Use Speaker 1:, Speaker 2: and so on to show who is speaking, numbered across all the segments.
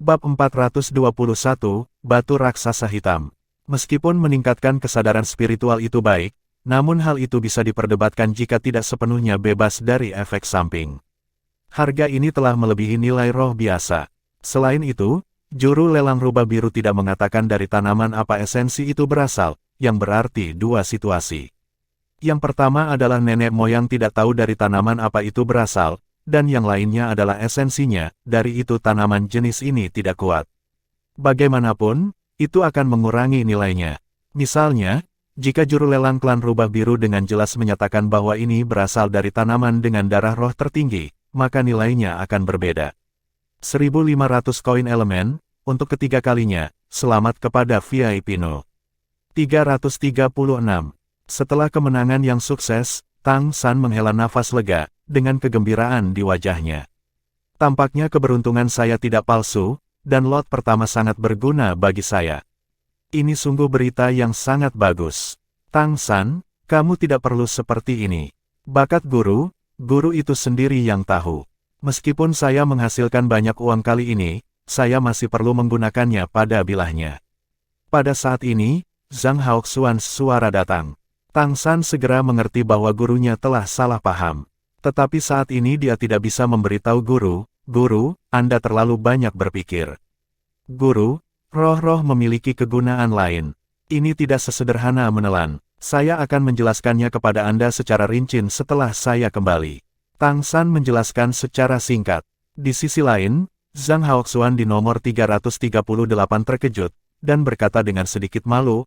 Speaker 1: Bab 421, Batu Raksasa Hitam. Meskipun meningkatkan kesadaran spiritual itu baik, namun hal itu bisa diperdebatkan jika tidak sepenuhnya bebas dari efek samping. Harga ini telah melebihi nilai roh biasa. Selain itu, juru lelang rubah biru tidak mengatakan dari tanaman apa esensi itu berasal, yang berarti dua situasi. Yang pertama adalah nenek moyang tidak tahu dari tanaman apa itu berasal, dan yang lainnya adalah esensinya, dari itu tanaman jenis ini tidak kuat. Bagaimanapun, itu akan mengurangi nilainya. Misalnya, jika juru lelang klan rubah biru dengan jelas menyatakan bahwa ini berasal dari tanaman dengan darah roh tertinggi, maka nilainya akan berbeda. 1.500 koin elemen, untuk ketiga kalinya, selamat kepada VIP No. 336. Setelah kemenangan yang sukses, Tang San menghela nafas lega, dengan kegembiraan di wajahnya. Tampaknya keberuntungan saya tidak palsu, dan lot pertama sangat berguna bagi saya. Ini sungguh berita yang sangat bagus. Tang San, kamu tidak perlu seperti ini. Bakat guru itu sendiri yang tahu. Meskipun saya menghasilkan banyak uang kali ini, saya masih perlu menggunakannya pada bilahnya. Pada saat ini, Zhang Haoxuan suara datang. Tang San segera mengerti bahwa gurunya telah salah paham. Tetapi saat ini dia tidak bisa memberitahu guru, Anda terlalu banyak berpikir. Guru, roh-roh memiliki kegunaan lain. Ini tidak sesederhana menelan. Saya akan menjelaskannya kepada Anda secara rinci setelah saya kembali. Tang San menjelaskan secara singkat. Di sisi lain, Zhang Haoxuan di nomor 338 terkejut, dan berkata dengan sedikit malu,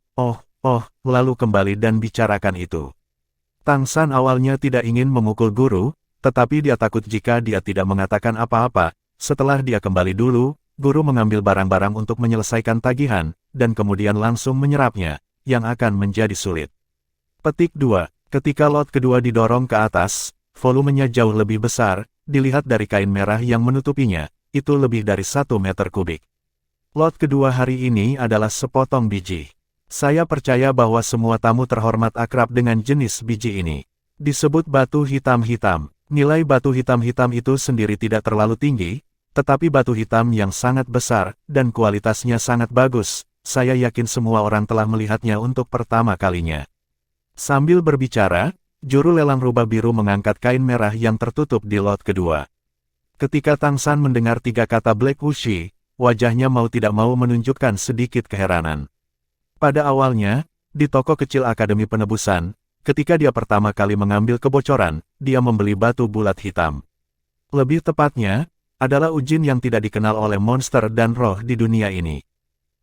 Speaker 1: lalu kembali dan bicarakan itu. Tang San awalnya tidak ingin memukul guru, tetapi dia takut jika dia tidak mengatakan apa-apa. Setelah dia kembali dulu, guru mengambil barang-barang untuk menyelesaikan tagihan, dan kemudian langsung menyerapnya, yang akan menjadi sulit. Petik 2. Ketika lot kedua didorong ke atas, volumenya jauh lebih besar, dilihat dari kain merah yang menutupinya, itu lebih dari 1 meter kubik. Lot kedua hari ini adalah sepotong biji. Saya percaya bahwa semua tamu terhormat akrab dengan jenis biji ini. Disebut batu hitam-hitam. Nilai batu hitam-hitam itu sendiri tidak terlalu tinggi, tetapi batu hitam yang sangat besar, dan kualitasnya sangat bagus. Saya yakin semua orang telah melihatnya untuk pertama kalinya. Sambil berbicara, juru lelang rubah biru mengangkat kain merah yang tertutup di lot kedua. Ketika Tang San mendengar 3 kata Black Wuxi, wajahnya mau tidak mau menunjukkan sedikit keheranan. Pada awalnya, di toko kecil Akademi Penebusan, ketika dia pertama kali mengambil kebocoran, dia membeli batu bulat hitam. Lebih tepatnya, adalah ujin yang tidak dikenal oleh monster dan roh di dunia ini.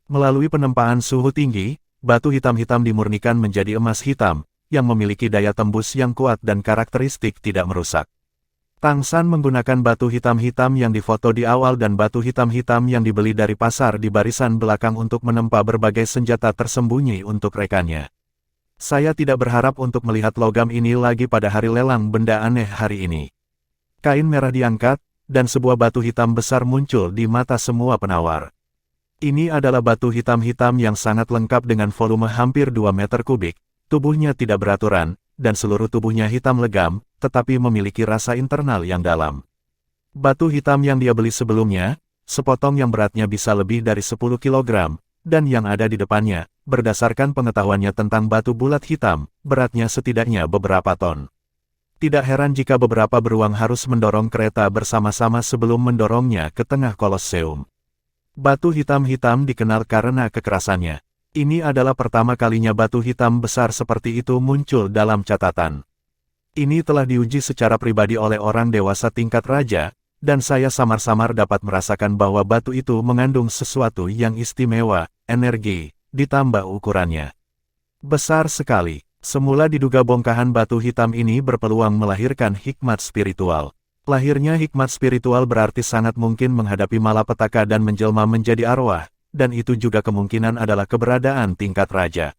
Speaker 1: Melalui penempaan suhu tinggi, batu hitam-hitam dimurnikan menjadi emas hitam, yang memiliki daya tembus yang kuat dan karakteristik tidak merusak. Tang San menggunakan batu hitam-hitam yang difoto di awal dan batu hitam-hitam yang dibeli dari pasar di barisan belakang untuk menempa berbagai senjata tersembunyi untuk rekannya. Saya tidak berharap untuk melihat logam ini lagi pada hari lelang benda aneh hari ini. Kain merah diangkat, dan sebuah batu hitam besar muncul di mata semua penawar. Ini adalah batu hitam-hitam yang sangat lengkap dengan volume hampir 2 meter kubik, tubuhnya tidak beraturan, dan seluruh tubuhnya hitam legam, tetapi memiliki rasa internal yang dalam. Batu hitam yang dia beli sebelumnya, sepotong yang beratnya bisa lebih dari 10 kg, dan yang ada di depannya, berdasarkan pengetahuannya tentang batu bulat hitam, beratnya setidaknya beberapa ton. Tidak heran jika beberapa beruang harus mendorong kereta bersama-sama sebelum mendorongnya ke tengah Kolosseum. Batu hitam-hitam dikenal karena kekerasannya. Ini adalah pertama kalinya batu hitam besar seperti itu muncul dalam catatan. Ini telah diuji secara pribadi oleh orang dewasa tingkat raja, dan saya samar-samar dapat merasakan bahwa batu itu mengandung sesuatu yang istimewa, energi, ditambah ukurannya. Besar sekali. Semula diduga bongkahan batu hitam ini berpeluang melahirkan hikmat spiritual. Lahirnya hikmat spiritual berarti sangat mungkin menghadapi malapetaka dan menjelma menjadi arwah, dan itu juga kemungkinan adalah keberadaan tingkat raja.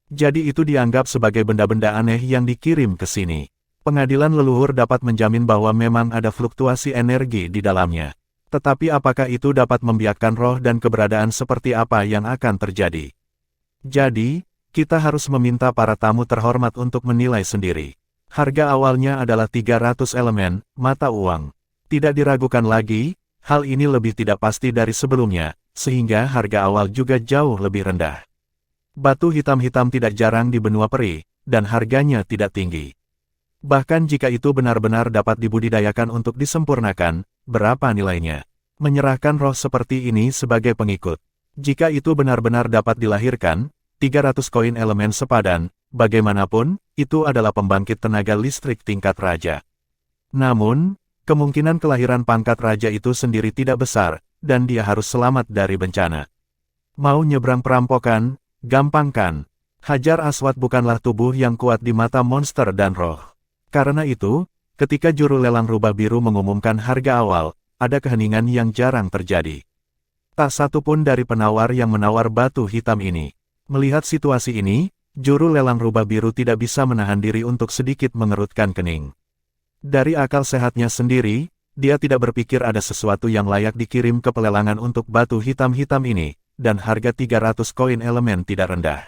Speaker 1: Jadi itu dianggap sebagai benda-benda aneh yang dikirim ke sini. Pengadilan leluhur dapat menjamin bahwa memang ada fluktuasi energi di dalamnya. Tetapi apakah itu dapat membiarkan roh dan keberadaan seperti apa yang akan terjadi? Jadi, kita harus meminta para tamu terhormat untuk menilai sendiri. Harga awalnya adalah 300 elemen, mata uang. Tidak diragukan lagi, Hal ini lebih tidak pasti dari sebelumnya, sehingga harga awal juga jauh lebih rendah. Batu hitam-hitam tidak jarang di benua peri, dan harganya tidak tinggi. Bahkan jika itu benar-benar dapat dibudidayakan untuk disempurnakan, berapa nilainya? Menyerahkan roh seperti ini sebagai pengikut. Jika itu benar-benar dapat dilahirkan, 300 koin elemen sepadan, bagaimanapun, itu adalah pembangkit tenaga listrik tingkat raja. Namun, kemungkinan kelahiran pangkat raja itu sendiri tidak besar, dan dia harus selamat dari bencana. Mau nyebrang perampokan, gampang kan? Hajar Aswad bukanlah tubuh yang kuat di mata monster dan roh. Karena itu, ketika juru lelang rubah biru mengumumkan harga awal, ada keheningan yang jarang terjadi. Tak satu pun dari penawar yang menawar batu hitam ini. Melihat situasi ini, juru lelang rubah biru tidak bisa menahan diri untuk sedikit mengerutkan kening. Dari akal sehatnya sendiri, dia tidak berpikir ada sesuatu yang layak dikirim ke pelelangan untuk batu hitam-hitam ini, dan harga 300 koin elemen tidak rendah.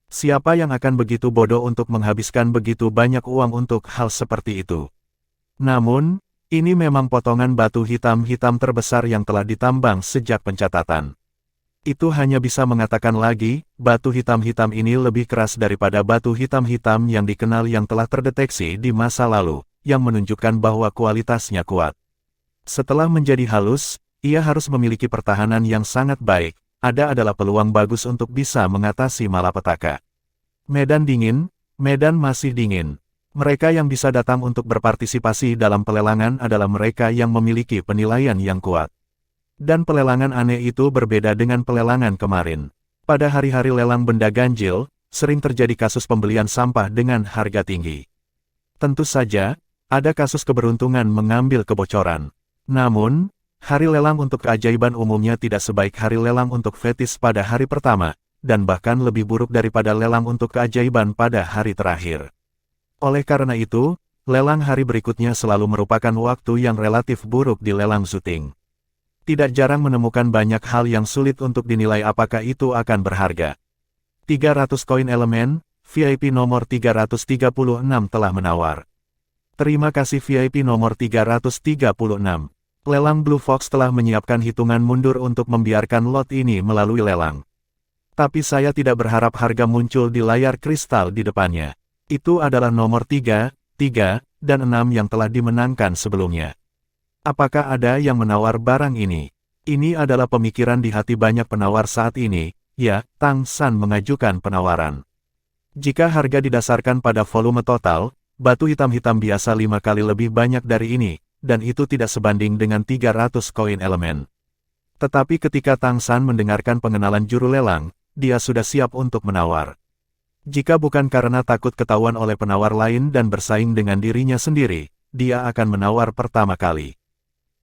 Speaker 1: Siapa yang akan begitu bodoh untuk menghabiskan begitu banyak uang untuk hal seperti itu? Namun, ini memang potongan batu hitam-hitam terbesar yang telah ditambang sejak pencatatan. Itu hanya bisa mengatakan lagi, batu hitam-hitam ini lebih keras daripada batu hitam-hitam yang dikenal yang telah terdeteksi di masa lalu, yang menunjukkan bahwa kualitasnya kuat. Setelah menjadi halus, ia harus memiliki pertahanan yang sangat baik, ada adalah peluang bagus untuk bisa mengatasi malapetaka. Medan dingin, medan masih dingin. Mereka yang bisa datang untuk berpartisipasi dalam pelelangan adalah mereka yang memiliki penilaian yang kuat. Dan pelelangan aneh itu berbeda dengan pelelangan kemarin. Pada hari-hari lelang benda ganjil, sering terjadi kasus pembelian sampah dengan harga tinggi. Tentu saja, ada kasus keberuntungan mengambil kebocoran. Namun, hari lelang untuk keajaiban umumnya tidak sebaik hari lelang untuk fetis pada hari pertama, dan bahkan lebih buruk daripada lelang untuk keajaiban pada hari terakhir. Oleh karena itu, lelang hari berikutnya selalu merupakan waktu yang relatif buruk di lelang zooting. Tidak jarang menemukan banyak hal yang sulit untuk dinilai apakah itu akan berharga. 300 koin elemen, VIP nomor 336 telah menawar. Terima kasih VIP nomor 336. Lelang Blue Fox telah menyiapkan hitungan mundur untuk membiarkan lot ini melalui lelang. Tapi saya tidak berharap harga muncul di layar kristal di depannya. Itu adalah nomor 3, 3, dan 6 yang telah dimenangkan sebelumnya. Apakah ada yang menawar barang ini? Ini adalah pemikiran di hati banyak penawar saat ini, ya, Tang San mengajukan penawaran. Jika harga didasarkan pada volume total, batu hitam-hitam biasa 5 kali lebih banyak dari ini, dan itu tidak sebanding dengan 300 koin elemen. Tetapi ketika Tang San mendengarkan pengenalan juru lelang, dia sudah siap untuk menawar. Jika bukan karena takut ketahuan oleh penawar lain dan bersaing dengan dirinya sendiri, dia akan menawar pertama kali.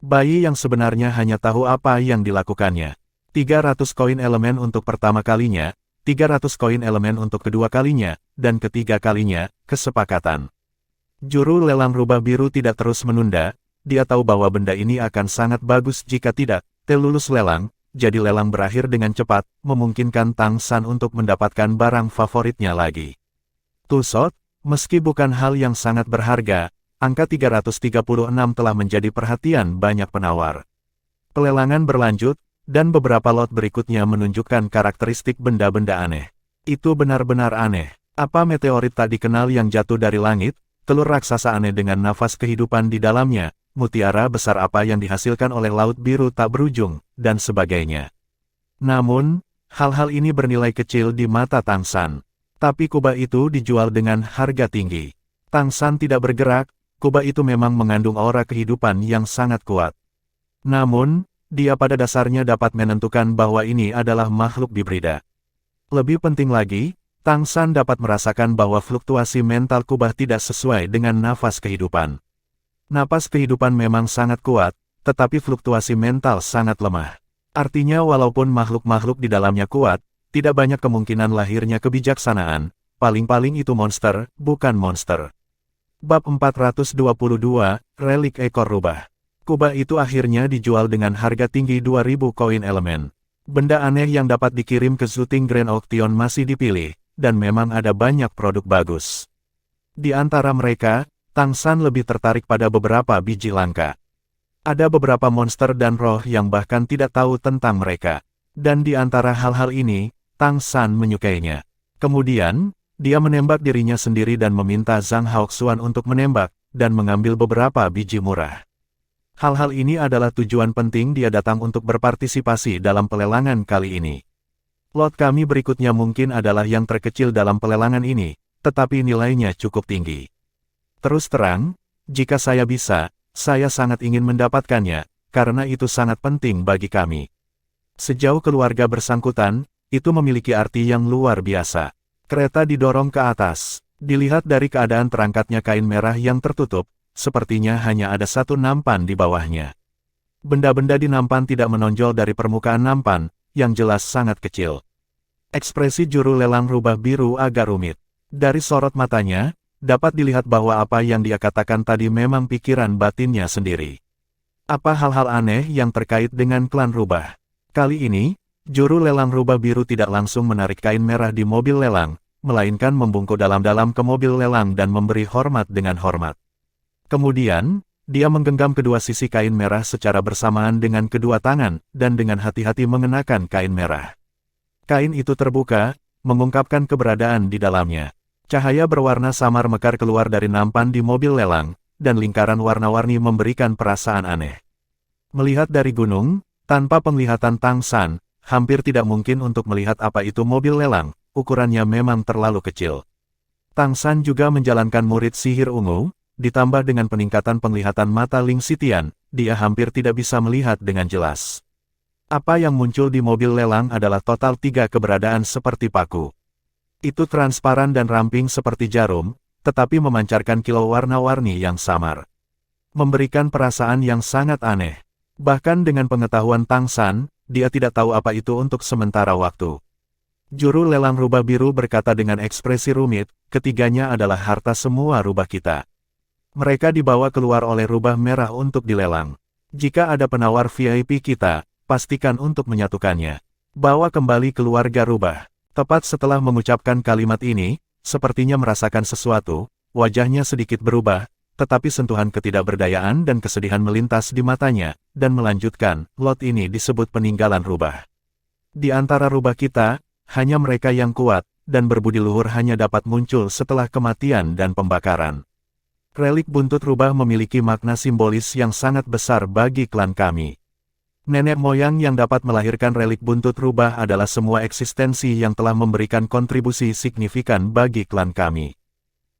Speaker 1: Bayi yang sebenarnya hanya tahu apa yang dilakukannya. 300 koin elemen untuk pertama kalinya, 300 koin elemen untuk kedua kalinya, dan ketiga kalinya, kesepakatan. Juru lelang rubah biru tidak terus menunda, dia tahu bahwa benda ini akan sangat bagus jika tidak, lulus lelang. Jadi lelang berakhir dengan cepat, memungkinkan Tang San untuk mendapatkan barang favoritnya lagi. Tusot, meski bukan hal yang sangat berharga, angka 336 telah menjadi perhatian banyak penawar. Pelelangan berlanjut, dan beberapa lot berikutnya menunjukkan karakteristik benda-benda aneh. Itu benar-benar aneh. Apa meteorit tak dikenal yang jatuh dari langit, telur raksasa aneh dengan nafas kehidupan di dalamnya, mutiara besar apa yang dihasilkan oleh laut biru tak berujung, dan sebagainya. Namun, hal-hal ini bernilai kecil di mata Tang San. Tapi kubah itu dijual dengan harga tinggi. Tang San tidak bergerak, kubah itu memang mengandung aura kehidupan yang sangat kuat. Namun, dia pada dasarnya dapat menentukan bahwa ini adalah makhluk hibrida. Lebih penting lagi, Tang San dapat merasakan bahwa fluktuasi mental kubah tidak sesuai dengan nafas kehidupan. Napas kehidupan memang sangat kuat, tetapi fluktuasi mental sangat lemah. Artinya walaupun makhluk-makhluk di dalamnya kuat, tidak banyak kemungkinan lahirnya kebijaksanaan, paling-paling itu monster, bukan monster. Bab 422, Relik Ekor Rubah. Kubah itu akhirnya dijual dengan harga tinggi 2000 koin elemen. Benda aneh yang dapat dikirim ke Zooting Grand Auction masih dipilih, dan memang ada banyak produk bagus. Di antara mereka, Tang San lebih tertarik pada beberapa biji langka. Ada beberapa monster dan roh yang bahkan tidak tahu tentang mereka. Dan di antara hal-hal ini, Tang San menyukainya. Kemudian, dia menembak dirinya sendiri dan meminta Zhang Haoxuan untuk menembak, dan mengambil beberapa biji murah. Hal-hal ini adalah tujuan penting dia datang untuk berpartisipasi dalam pelelangan kali ini. Lot kami berikutnya mungkin adalah yang terkecil dalam pelelangan ini, tetapi nilainya cukup tinggi. Terus terang, jika saya bisa, saya sangat ingin mendapatkannya, karena itu sangat penting bagi kami. Sejauh keluarga bersangkutan, itu memiliki arti yang luar biasa. Kereta didorong ke atas. Dilihat dari keadaan terangkatnya kain merah yang tertutup, sepertinya hanya ada satu nampan di bawahnya. Benda-benda di nampan tidak menonjol dari permukaan nampan, yang jelas sangat kecil. Ekspresi juru lelang rubah biru agak rumit. Dari sorot matanya, dapat dilihat bahwa apa yang dia katakan tadi memang pikiran batinnya sendiri. Apa hal-hal aneh yang terkait dengan klan rubah? Kali ini, juru lelang rubah biru tidak langsung menarik kain merah di mobil lelang, melainkan membungkuk dalam-dalam ke mobil lelang dan memberi hormat dengan hormat. Kemudian, dia menggenggam kedua sisi kain merah secara bersamaan dengan kedua tangan, dan dengan hati-hati mengenakan kain merah. Kain itu terbuka, mengungkapkan keberadaan di dalamnya. Cahaya berwarna samar mekar keluar dari nampan di mobil lelang, dan lingkaran warna-warni memberikan perasaan aneh. Melihat dari gunung, tanpa penglihatan Tang San, hampir tidak mungkin untuk melihat apa itu mobil lelang, ukurannya memang terlalu kecil. Tang San juga menjalankan murid sihir ungu, ditambah dengan peningkatan penglihatan mata Ling Xitian, dia hampir tidak bisa melihat dengan jelas. Apa yang muncul di mobil lelang adalah total 3 keberadaan seperti paku. Itu transparan dan ramping seperti jarum, tetapi memancarkan kilau warna-warni yang samar. Memberikan perasaan yang sangat aneh. Bahkan dengan pengetahuan Tang San, dia tidak tahu apa itu untuk sementara waktu. Juru lelang rubah biru berkata dengan ekspresi rumit, ketiganya adalah harta semua rubah kita. Mereka dibawa keluar oleh rubah merah untuk dilelang. Jika ada penawar VIP kita, pastikan untuk menyatukannya. Bawa kembali keluarga rubah. Tepat setelah mengucapkan kalimat ini, sepertinya merasakan sesuatu, wajahnya sedikit berubah, tetapi sentuhan ketidakberdayaan dan kesedihan melintas di matanya, dan melanjutkan, lot ini disebut peninggalan rubah. Di antara rubah kita, hanya mereka yang kuat, dan berbudi luhur hanya dapat muncul setelah kematian dan pembakaran. Relik buntut rubah memiliki makna simbolis yang sangat besar bagi klan kami. Nenek moyang yang dapat melahirkan relik buntut rubah adalah semua eksistensi yang telah memberikan kontribusi signifikan bagi klan kami.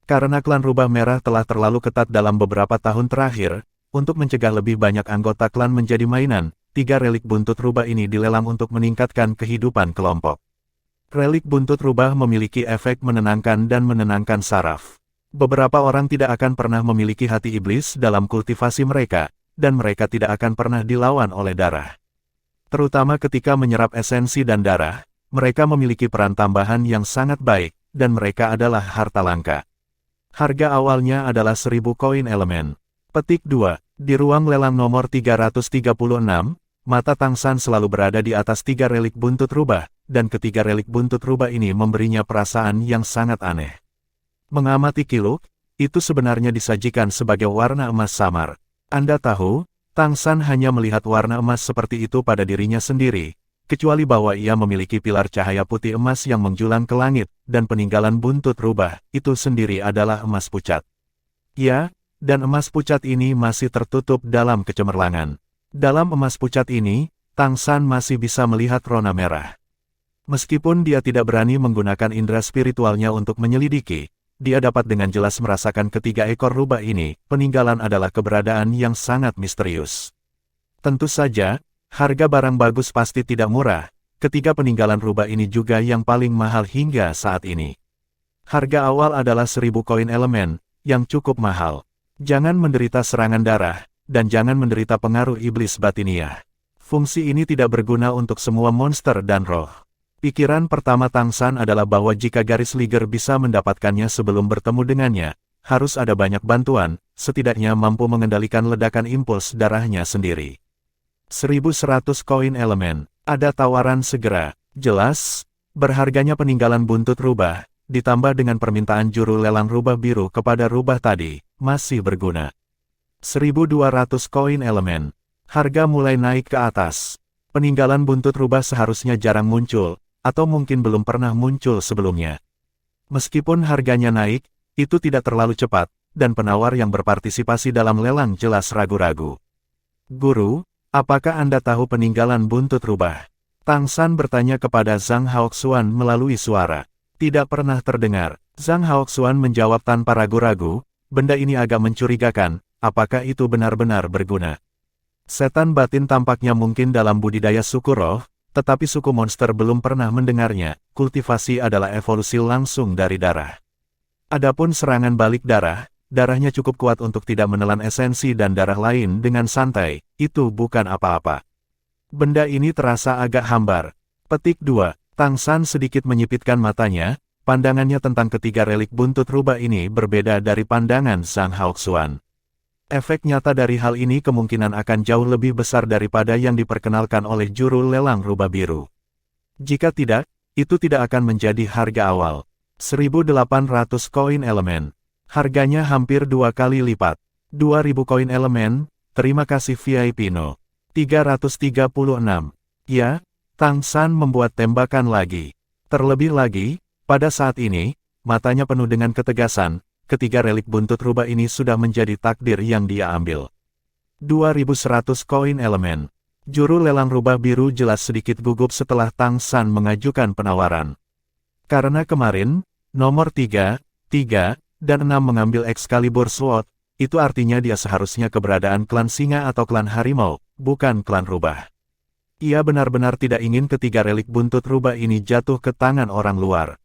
Speaker 1: Karena klan rubah merah telah terlalu ketat dalam beberapa tahun terakhir, untuk mencegah lebih banyak anggota klan menjadi mainan, 3 relik buntut rubah ini dilelang untuk meningkatkan kehidupan kelompok. Relik buntut rubah memiliki efek menenangkan dan menenangkan saraf. Beberapa orang tidak akan pernah memiliki hati iblis dalam kultivasi mereka, dan mereka tidak akan pernah dilawan oleh darah. Terutama ketika menyerap esensi dan darah, mereka memiliki peran tambahan yang sangat baik, dan mereka adalah harta langka. Harga awalnya adalah 1000 koin elemen. Petik 2. Di ruang lelang nomor 336, mata Tang San selalu berada di atas 3 relik buntut rubah, dan ketiga relik buntut rubah ini memberinya perasaan yang sangat aneh. Mengamati kiluk, itu sebenarnya disajikan sebagai warna emas samar. Anda tahu, Tang San hanya melihat warna emas seperti itu pada dirinya sendiri, kecuali bahwa ia memiliki pilar cahaya putih emas yang menjulang ke langit, dan peninggalan buntut rubah, itu sendiri adalah emas pucat. Ya, dan emas pucat ini masih tertutup dalam kecemerlangan. Dalam emas pucat ini, Tang San masih bisa melihat rona merah. Meskipun dia tidak berani menggunakan indera spiritualnya untuk menyelidiki, dia dapat dengan jelas merasakan ketiga ekor rubah ini, peninggalan adalah keberadaan yang sangat misterius. Tentu saja, harga barang bagus pasti tidak murah, ketiga peninggalan rubah ini juga yang paling mahal hingga saat ini. Harga awal adalah 1000 koin elemen, yang cukup mahal. Jangan menderita serangan darah, dan jangan menderita pengaruh iblis batiniah. Fungsi ini tidak berguna untuk semua monster dan roh. Pikiran pertama Tang San adalah bahwa jika garis Liger bisa mendapatkannya sebelum bertemu dengannya, harus ada banyak bantuan, setidaknya mampu mengendalikan ledakan impuls darahnya sendiri. 1100 koin elemen, ada tawaran segera, jelas, berharganya peninggalan buntut rubah, ditambah dengan permintaan juru lelang rubah biru kepada rubah tadi, masih berguna. 1.200 koin elemen. Harga mulai naik ke atas. Peninggalan buntut rubah seharusnya jarang muncul, atau mungkin belum pernah muncul sebelumnya. Meskipun harganya naik, itu tidak terlalu cepat, dan penawar yang berpartisipasi dalam lelang jelas ragu-ragu. Guru, apakah Anda tahu peninggalan buntut rubah? Tang San bertanya kepada Zhang Haoxuan melalui suara. Tidak pernah terdengar. Zhang Haoxuan menjawab tanpa ragu-ragu, benda ini agak mencurigakan, apakah itu benar-benar berguna? Setan batin tampaknya mungkin dalam budidaya suku roh, tetapi suku monster belum pernah mendengarnya. Kultivasi adalah evolusi langsung dari darah. Adapun serangan balik darah, darahnya cukup kuat untuk tidak menelan esensi dan darah lain dengan santai, itu bukan apa-apa. Benda ini terasa agak hambar. Petik 2. Tang San sedikit menyipitkan matanya, pandangannya tentang ketiga relik buntut rubah ini berbeda dari pandangan Zhang Haoxuan. Efek nyata dari hal ini kemungkinan akan jauh lebih besar daripada yang diperkenalkan oleh juru lelang rubah biru. Jika tidak, itu tidak akan menjadi harga awal. 1.800 koin elemen. Harganya hampir 2 kali lipat. 2.000 koin elemen, terima kasih VIP No. 336. Ya, Tang San membuat tembakan lagi. Terlebih lagi, pada saat ini, matanya penuh dengan ketegasan. Ketiga relik buntut rubah ini sudah menjadi takdir yang dia ambil. 2.100 koin elemen. Juru lelang rubah biru jelas sedikit gugup setelah Tang San mengajukan penawaran. Karena kemarin, nomor 3, 3, dan 6 mengambil Excalibur Sword, itu artinya dia seharusnya keberadaan klan singa atau klan harimau, bukan klan rubah. Ia benar-benar tidak ingin ketiga relik buntut rubah ini jatuh ke tangan orang luar.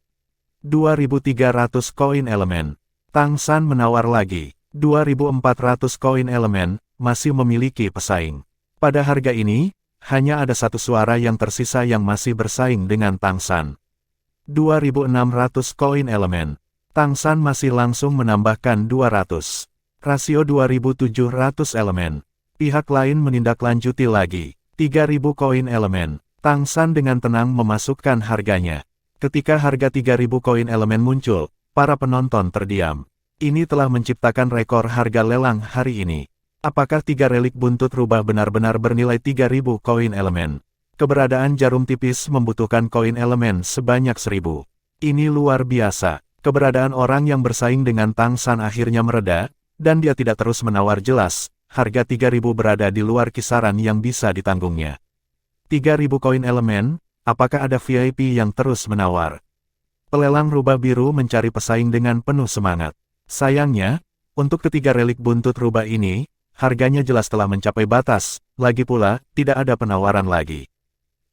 Speaker 1: 2.300 koin elemen. Tang San menawar lagi. 2.400 koin elemen, masih memiliki pesaing. Pada harga ini, hanya ada satu suara yang tersisa yang masih bersaing dengan Tang San. 2.600 koin elemen. Tang San masih langsung menambahkan 200. Rasio 2.700 elemen. Pihak lain menindaklanjuti lagi. 3.000 koin elemen. Tang San dengan tenang memasukkan harganya. Ketika harga 3.000 koin elemen muncul, para penonton terdiam. Ini telah menciptakan rekor harga lelang hari ini. Apakah tiga relik buntut rubah benar-benar bernilai 3.000 koin elemen? Keberadaan jarum tipis membutuhkan koin elemen sebanyak 1.000. Ini luar biasa. Keberadaan orang yang bersaing dengan Tang San akhirnya mereda, dan dia tidak terus menawar jelas. Harga 3.000 berada di luar kisaran yang bisa ditanggungnya. 3.000 koin elemen, apakah ada VIP yang terus menawar? Pelelang rubah biru mencari pesaing dengan penuh semangat. Sayangnya, untuk ketiga relik buntut rubah ini, harganya jelas telah mencapai batas, lagi pula, tidak ada penawaran lagi.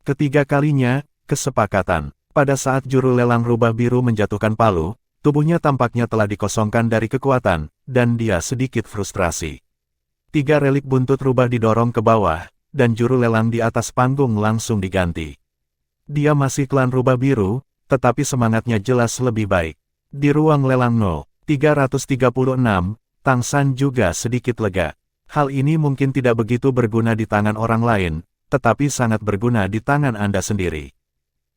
Speaker 1: Ketiga kalinya, kesepakatan. Pada saat juru lelang rubah biru menjatuhkan palu, tubuhnya tampaknya telah dikosongkan dari kekuatan, dan dia sedikit frustrasi. Tiga relik buntut rubah didorong ke bawah, dan juru lelang di atas panggung langsung diganti. Dia masih klan rubah biru, tetapi semangatnya jelas lebih baik. Di ruang lelang No. 336, Tang San juga sedikit lega. Hal ini mungkin tidak begitu berguna di tangan orang lain, tetapi sangat berguna di tangan Anda sendiri.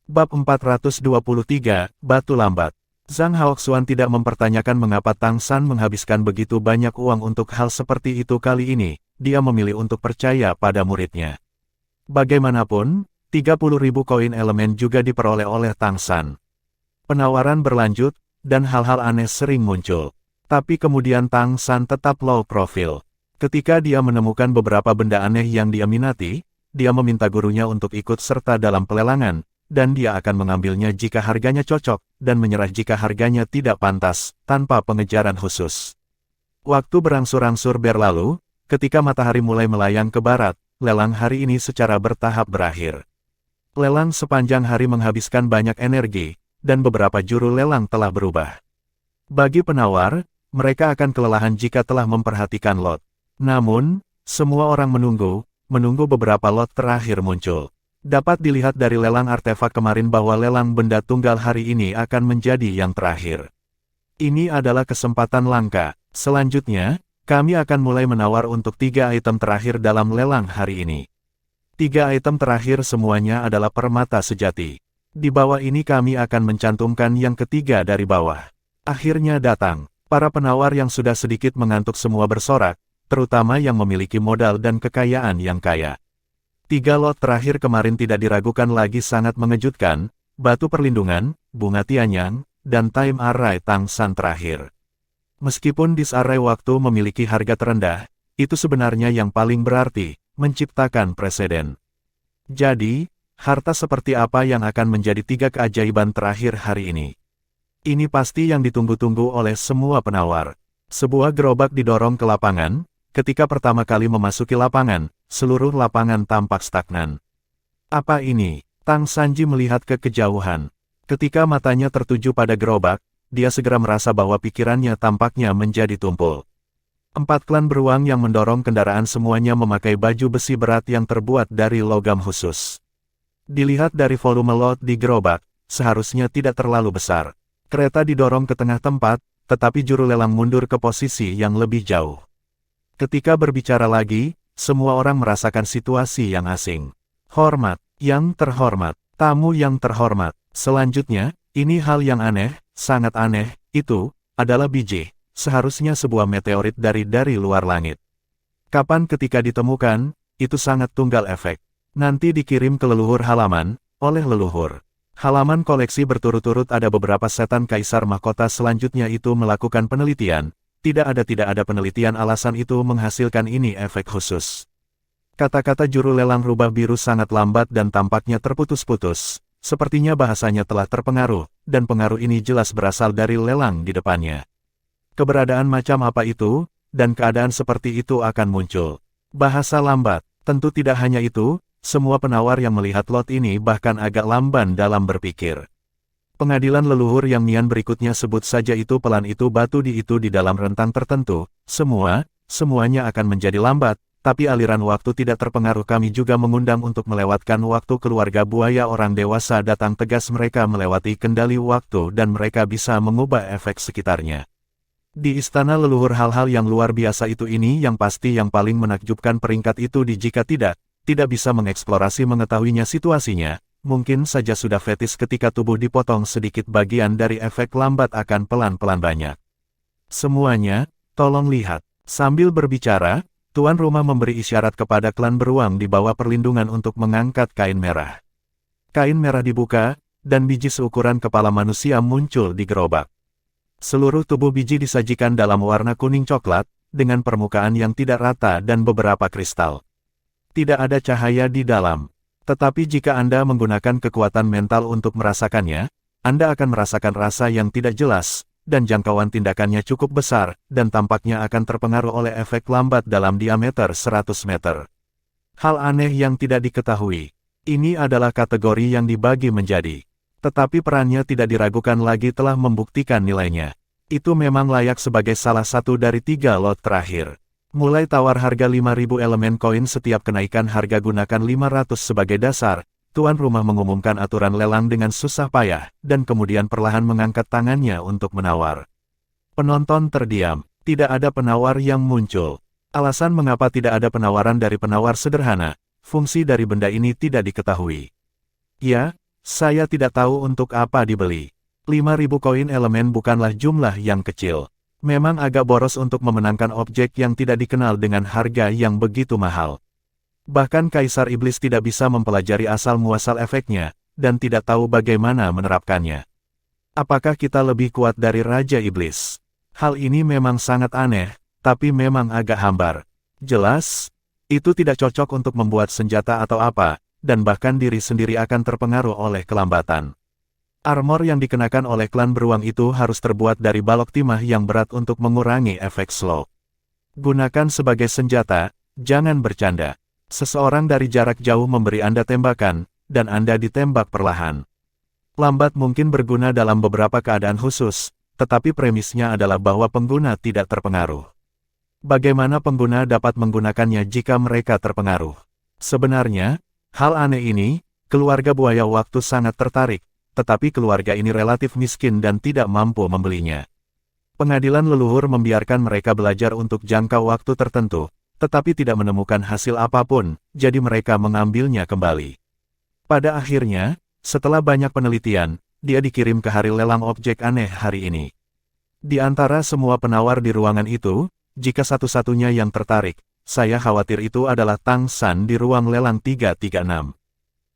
Speaker 1: Bab 423, Batu Lambat. Zhang Haoxuan tidak mempertanyakan mengapa Tang San menghabiskan begitu banyak uang untuk hal seperti itu kali ini, dia memilih untuk percaya pada muridnya. Bagaimanapun, 30.000 koin elemen juga diperoleh oleh Tang San. Penawaran berlanjut, dan hal-hal aneh sering muncul. Tapi kemudian Tang San tetap low profile. Ketika dia menemukan beberapa benda aneh yang dia minati, dia meminta gurunya untuk ikut serta dalam pelelangan, dan dia akan mengambilnya jika harganya cocok, dan menyerah jika harganya tidak pantas, tanpa pengejaran khusus. Waktu berangsur-angsur berlalu, ketika matahari mulai melayang ke barat, lelang hari ini secara bertahap berakhir. Lelang sepanjang hari menghabiskan banyak energi, dan beberapa juru lelang telah berubah. Bagi penawar, mereka akan kelelahan jika telah memperhatikan lot. Namun, semua orang menunggu beberapa lot terakhir muncul. Dapat dilihat dari lelang artefak kemarin bahwa lelang benda tunggal hari ini akan menjadi yang terakhir. Ini adalah kesempatan langka. Selanjutnya, kami akan mulai menawar untuk 3 item terakhir dalam lelang hari ini. 3 item terakhir semuanya adalah permata sejati. Di bawah ini kami akan mencantumkan yang ketiga dari bawah. Akhirnya datang. Para penawar yang sudah sedikit mengantuk semua bersorak, terutama yang memiliki modal dan kekayaan yang kaya. 3 lot terakhir kemarin tidak diragukan lagi sangat mengejutkan, Batu Perlindungan, Bunga Tianyang, dan Time Array Tangsan terakhir. Meskipun disarray waktu memiliki harga terendah, itu sebenarnya yang paling berarti, menciptakan preseden. Jadi, harta seperti apa yang akan menjadi 3 keajaiban terakhir hari ini? Ini pasti yang ditunggu-tunggu oleh semua penawar. Sebuah gerobak didorong ke lapangan, ketika pertama kali memasuki lapangan, seluruh lapangan tampak stagnan. Apa ini? Tang Sanji melihat ke kejauhan. Ketika matanya tertuju pada gerobak, dia segera merasa bahwa pikirannya tampaknya menjadi tumpul. 4 klan beruang yang mendorong kendaraan semuanya memakai baju besi berat yang terbuat dari logam khusus. Dilihat dari volume lot di gerobak, seharusnya tidak terlalu besar. Kereta didorong ke tengah tempat, tetapi juru lelang mundur ke posisi yang lebih jauh. Ketika berbicara lagi, semua orang merasakan situasi yang asing. Hormat, yang terhormat, tamu yang terhormat. Selanjutnya, ini hal yang aneh, sangat aneh, itu adalah biji. Seharusnya sebuah meteorit dari luar langit. Kapan ketika ditemukan, itu sangat tunggal efek. Nanti dikirim ke leluhur halaman, oleh leluhur. Halaman koleksi berturut-turut ada beberapa setan kaisar mahkota selanjutnya itu melakukan penelitian. Tidak ada penelitian alasan itu menghasilkan ini efek khusus. Kata-kata juru lelang rubah biru sangat lambat dan tampaknya terputus-putus. Sepertinya bahasanya telah terpengaruh, dan pengaruh ini jelas berasal dari lelang di depannya. Keberadaan macam apa itu, dan keadaan seperti itu akan muncul. Bahasa lambat, tentu tidak hanya itu, semua penawar yang melihat lot ini bahkan agak lamban dalam berpikir. Pengadilan leluhur yang nian berikutnya sebut saja itu pelan itu batu di dalam rentang tertentu, semuanya akan menjadi lambat, tapi aliran waktu tidak terpengaruh. Kami juga mengundang untuk melewatkan waktu keluarga buaya orang dewasa datang tegas mereka melewati kendali waktu dan mereka bisa mengubah efek sekitarnya. Di istana leluhur hal-hal yang luar biasa itu ini yang pasti yang paling menakjubkan peringkat itu di jika tidak bisa mengeksplorasi mengetahuinya situasinya, mungkin saja sudah fetis ketika tubuh dipotong sedikit bagian dari efek lambat akan pelan-pelan banyak. Semuanya, tolong lihat. Sambil berbicara, tuan rumah memberi isyarat kepada klan beruang di bawah perlindungan untuk mengangkat kain merah. Kain merah dibuka, dan biji seukuran kepala manusia muncul di gerobak. Seluruh tubuh biji disajikan dalam warna kuning coklat, dengan permukaan yang tidak rata dan beberapa kristal. Tidak ada cahaya di dalam. Tetapi jika Anda menggunakan kekuatan mental untuk merasakannya, Anda akan merasakan rasa yang tidak jelas, dan jangkauan tindakannya cukup besar, dan tampaknya akan terpengaruh oleh efek lambat dalam diameter 100 meter. Hal aneh yang tidak diketahui. Ini adalah kategori yang dibagi menjadi. Tetapi perannya tidak diragukan lagi telah membuktikan nilainya. Itu memang layak sebagai salah satu dari 3 lot terakhir. Mulai tawar harga 5.000 elemen koin setiap kenaikan harga gunakan 500 sebagai dasar, tuan rumah mengumumkan aturan lelang dengan susah payah, dan kemudian perlahan mengangkat tangannya untuk menawar. Penonton terdiam, tidak ada penawar yang muncul. Alasan mengapa tidak ada penawaran dari penawar sederhana, fungsi dari benda ini tidak diketahui. Ya, saya tidak tahu untuk apa dibeli. 5.000 koin elemen bukanlah jumlah yang kecil. Memang agak boros untuk memenangkan objek yang tidak dikenal dengan harga yang begitu mahal. Bahkan Kaisar Iblis tidak bisa mempelajari asal-muasal efeknya, dan tidak tahu bagaimana menerapkannya. Apakah kita lebih kuat dari Raja Iblis? Hal ini memang sangat aneh, tapi memang agak hambar. Jelas, itu tidak cocok untuk membuat senjata atau apa, dan bahkan diri sendiri akan terpengaruh oleh kelambatan. Armor yang dikenakan oleh klan beruang itu harus terbuat dari balok timah yang berat untuk mengurangi efek slow. Gunakan sebagai senjata, jangan bercanda. Seseorang dari jarak jauh memberi Anda tembakan, dan Anda ditembak perlahan. Lambat mungkin berguna dalam beberapa keadaan khusus, tetapi premisnya adalah bahwa pengguna tidak terpengaruh. Bagaimana pengguna dapat menggunakannya jika mereka terpengaruh? Sebenarnya, hal aneh ini, keluarga buaya waktu sangat tertarik, tetapi keluarga ini relatif miskin dan tidak mampu membelinya. Pengadilan leluhur membiarkan mereka belajar untuk jangka waktu tertentu, tetapi tidak menemukan hasil apapun, jadi mereka mengambilnya kembali. Pada akhirnya, setelah banyak penelitian, dia dikirim ke hari lelang objek aneh hari ini. Di antara semua penawar di ruangan itu, jika satu-satunya yang tertarik, saya khawatir itu adalah Tang San di ruang lelang 336.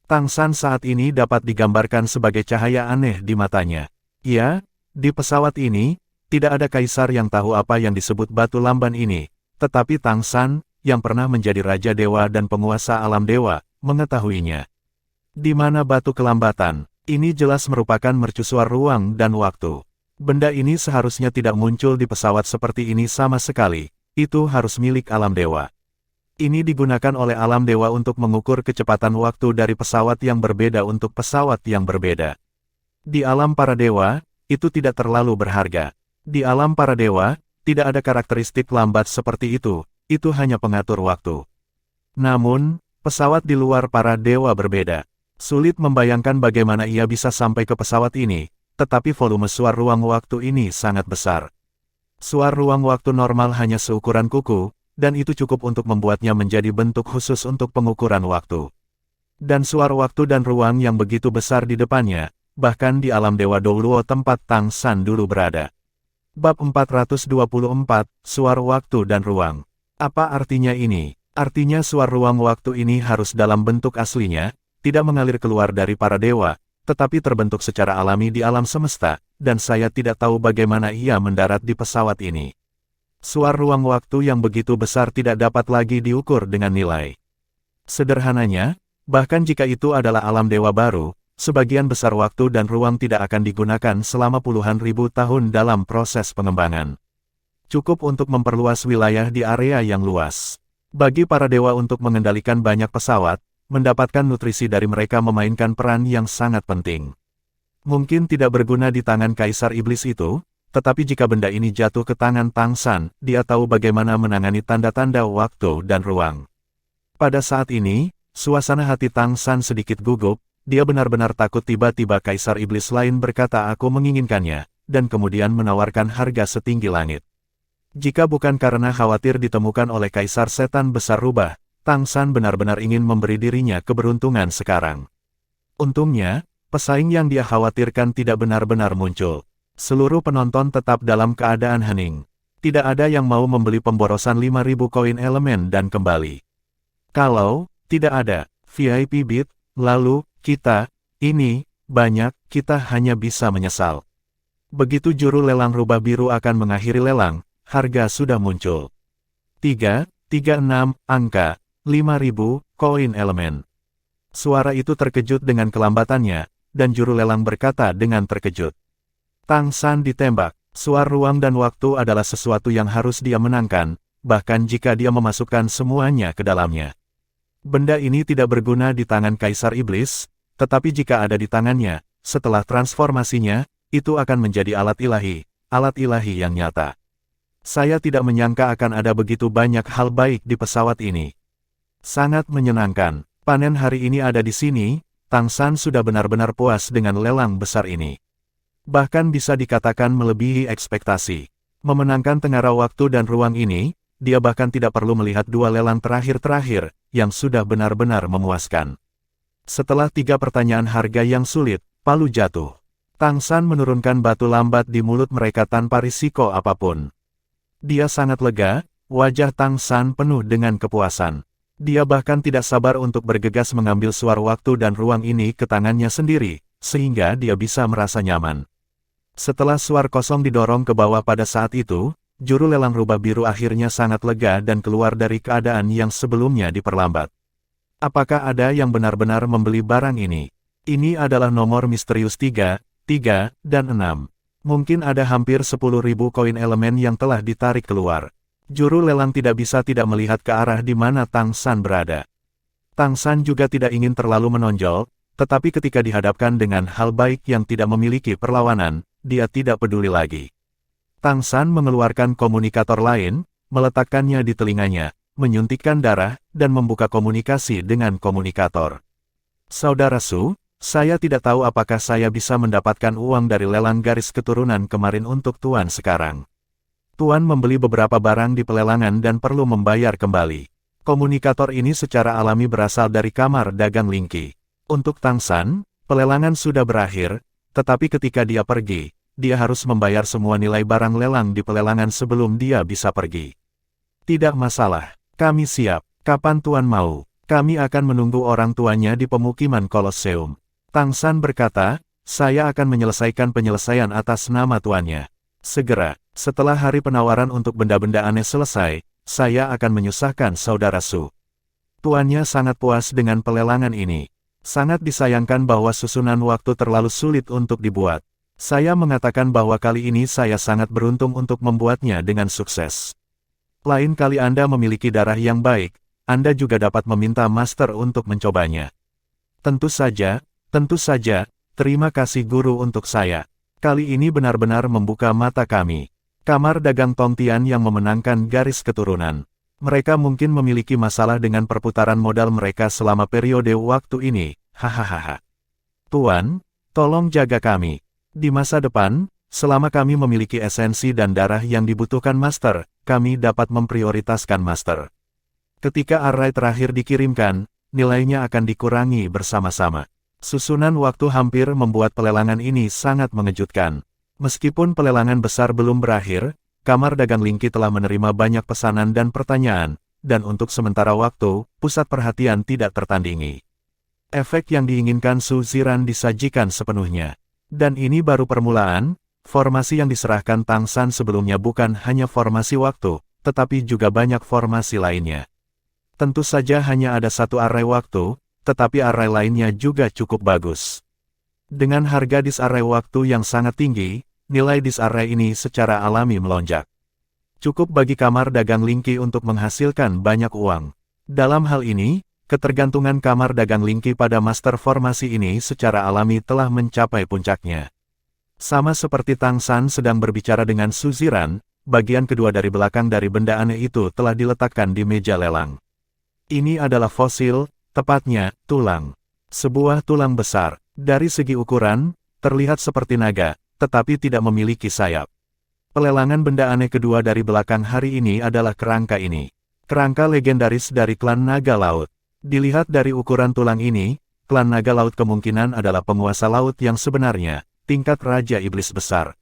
Speaker 1: Tang San saat ini dapat digambarkan sebagai cahaya aneh di matanya. Ya, di pesawat ini, tidak ada kaisar yang tahu apa yang disebut batu lamban ini, tetapi Tang San, yang pernah menjadi Raja Dewa dan penguasa alam dewa, mengetahuinya. Di mana batu kelambatan? Ini jelas merupakan mercusuar ruang dan waktu. Benda ini seharusnya tidak muncul di pesawat seperti ini sama sekali, itu harus milik alam dewa. Ini digunakan oleh alam dewa untuk mengukur kecepatan waktu dari pesawat yang berbeda untuk pesawat yang berbeda. Di alam para dewa, itu tidak terlalu berharga. Di alam para dewa, tidak ada karakteristik lambat seperti itu hanya pengatur waktu. Namun, pesawat di luar para dewa berbeda. Sulit membayangkan bagaimana ia bisa sampai ke pesawat ini, tetapi volume suar ruang waktu ini sangat besar. Suar ruang waktu normal hanya seukuran kuku, dan itu cukup untuk membuatnya menjadi bentuk khusus untuk pengukuran waktu. Dan suar waktu dan ruang yang begitu besar di depannya, bahkan di alam Dewa Douluo tempat Tang San dulu berada. Bab 424, Suar Waktu dan Ruang. Apa artinya ini? Artinya suar ruang waktu ini harus dalam bentuk aslinya, tidak mengalir keluar dari para dewa, tetapi terbentuk secara alami di alam semesta, dan saya tidak tahu bagaimana ia mendarat di pesawat ini. Suar ruang waktu yang begitu besar tidak dapat lagi diukur dengan nilai. Sederhananya, bahkan jika itu adalah alam dewa baru, sebagian besar waktu dan ruang tidak akan digunakan selama puluhan ribu tahun dalam proses pengembangan. Cukup untuk memperluas wilayah di area yang luas. Bagi para dewa untuk mengendalikan banyak pesawat, mendapatkan nutrisi dari mereka memainkan peran yang sangat penting. Mungkin tidak berguna di tangan Kaisar Iblis itu, tetapi jika benda ini jatuh ke tangan Tang San, dia tahu bagaimana menangani tanda-tanda waktu dan ruang. Pada saat ini, suasana hati Tang San sedikit gugup, dia benar-benar takut tiba-tiba Kaisar Iblis lain berkata aku menginginkannya, dan kemudian menawarkan harga setinggi langit. Jika bukan karena khawatir ditemukan oleh Kaisar Setan Besar Rubah, Tang San benar-benar ingin memberi dirinya keberuntungan sekarang. Untungnya, pesaing yang dia khawatirkan tidak benar-benar muncul. Seluruh penonton tetap dalam keadaan hening. Tidak ada yang mau membeli pemborosan 5.000 koin elemen dan kembali. Kalau tidak ada VIP bid, lalu kita, ini, banyak, kita hanya bisa menyesal. Begitu juru lelang rubah biru akan mengakhiri lelang, harga sudah muncul. 336, angka, 5.000 koin elemen. Suara itu terkejut dengan kelambatannya, dan juru lelang berkata dengan terkejut. Tang San ditembak. Suar ruang dan waktu adalah sesuatu yang harus dia menangkan, bahkan jika dia memasukkan semuanya ke dalamnya. Benda ini tidak berguna di tangan Kaisar Iblis, tetapi jika ada di tangannya, setelah transformasinya, itu akan menjadi alat ilahi yang nyata. Saya tidak menyangka akan ada begitu banyak hal baik di pesawat ini. Sangat menyenangkan. Panen hari ini ada di sini, Tang San sudah benar-benar puas dengan lelang besar ini. Bahkan bisa dikatakan melebihi ekspektasi. Memenangkan tengara waktu dan ruang ini, dia bahkan tidak perlu melihat dua lelang terakhir-terakhir, yang sudah benar-benar memuaskan. Setelah 3 pertanyaan harga yang sulit, palu jatuh. Tang San menurunkan batu lambat di mulut mereka tanpa risiko apapun. Dia sangat lega, wajah Tang San penuh dengan kepuasan. Dia bahkan tidak sabar untuk bergegas mengambil suar waktu dan ruang ini ke tangannya sendiri, sehingga dia bisa merasa nyaman. Setelah suar kosong didorong ke bawah pada saat itu, juru lelang rubah biru akhirnya sangat lega dan keluar dari keadaan yang sebelumnya diperlambat. Apakah ada yang benar-benar membeli barang ini? Ini adalah nomor misterius 3, 3, dan 6. Mungkin ada hampir 10.000 koin elemen yang telah ditarik keluar. Juru lelang tidak bisa tidak melihat ke arah di mana Tang San berada. Tang San juga tidak ingin terlalu menonjol, tetapi ketika dihadapkan dengan hal baik yang tidak memiliki perlawanan, dia tidak peduli lagi. Tang San mengeluarkan komunikator lain, meletakkannya di telinganya, menyuntikkan darah, dan membuka komunikasi dengan komunikator. Saudara Su, saya tidak tahu apakah saya bisa mendapatkan uang dari lelang garis keturunan kemarin untuk Tuan sekarang. Tuan membeli beberapa barang di pelelangan dan perlu membayar kembali. Komunikator ini secara alami berasal dari kamar dagang Lingqi. Untuk Tang San, pelelangan sudah berakhir, tetapi ketika dia pergi, dia harus membayar semua nilai barang lelang di pelelangan sebelum dia bisa pergi. Tidak masalah. Kami siap. Kapan Tuan mau? Kami akan menunggu orang tuanya di pemukiman Kolosseum. Tang San berkata, saya akan menyelesaikan penyelesaian atas nama tuannya. Segera, setelah hari penawaran untuk benda-benda aneh selesai, saya akan menyusahkan saudara Su. Tuannya sangat puas dengan pelelangan ini. Sangat disayangkan bahwa susunan waktu terlalu sulit untuk dibuat. Saya mengatakan bahwa kali ini saya sangat beruntung untuk membuatnya dengan sukses. Lain kali Anda memiliki darah yang baik, Anda juga dapat meminta master untuk mencobanya. Tentu saja, terima kasih guru untuk saya. Kali ini benar-benar membuka mata kami. Kamar dagang Tong Tian yang memenangkan garis keturunan. Mereka mungkin memiliki masalah dengan perputaran modal mereka selama periode waktu ini, hahaha. Tuan, tolong jaga kami. Di masa depan, selama kami memiliki esensi dan darah yang dibutuhkan master, kami dapat memprioritaskan master. Ketika array terakhir dikirimkan, nilainya akan dikurangi bersama-sama. Susunan waktu hampir membuat pelelangan ini sangat mengejutkan. Meskipun pelelangan besar belum berakhir, Kamar Dagang Lingki telah menerima banyak pesanan dan pertanyaan, dan untuk sementara waktu, pusat perhatian tidak tertandingi. Efek yang diinginkan Su Ziran disajikan sepenuhnya. Dan ini baru permulaan. Formasi yang diserahkan Tang San sebelumnya bukan hanya formasi waktu, tetapi juga banyak formasi lainnya. Tentu saja hanya ada satu array waktu, tetapi array lainnya juga cukup bagus. Dengan harga disk array waktu yang sangat tinggi, nilai disk array ini secara alami melonjak. Cukup bagi Kamar Dagang Lingki untuk menghasilkan banyak uang. Dalam hal ini, ketergantungan Kamar Dagang Lingki pada master formasi ini secara alami telah mencapai puncaknya. Sama seperti Tang San sedang berbicara dengan Su Ziran, bagian kedua dari belakang dari benda aneh itu telah diletakkan di meja lelang. Ini adalah fosil, tepatnya, tulang. Sebuah tulang besar. Dari segi ukuran, terlihat seperti naga, tetapi tidak memiliki sayap. Pelelangan benda aneh kedua dari belakang hari ini adalah kerangka ini. Kerangka legendaris dari klan naga laut. Dilihat dari ukuran tulang ini, klan naga laut kemungkinan adalah penguasa laut yang sebenarnya. Tingkat Raja Iblis Besar.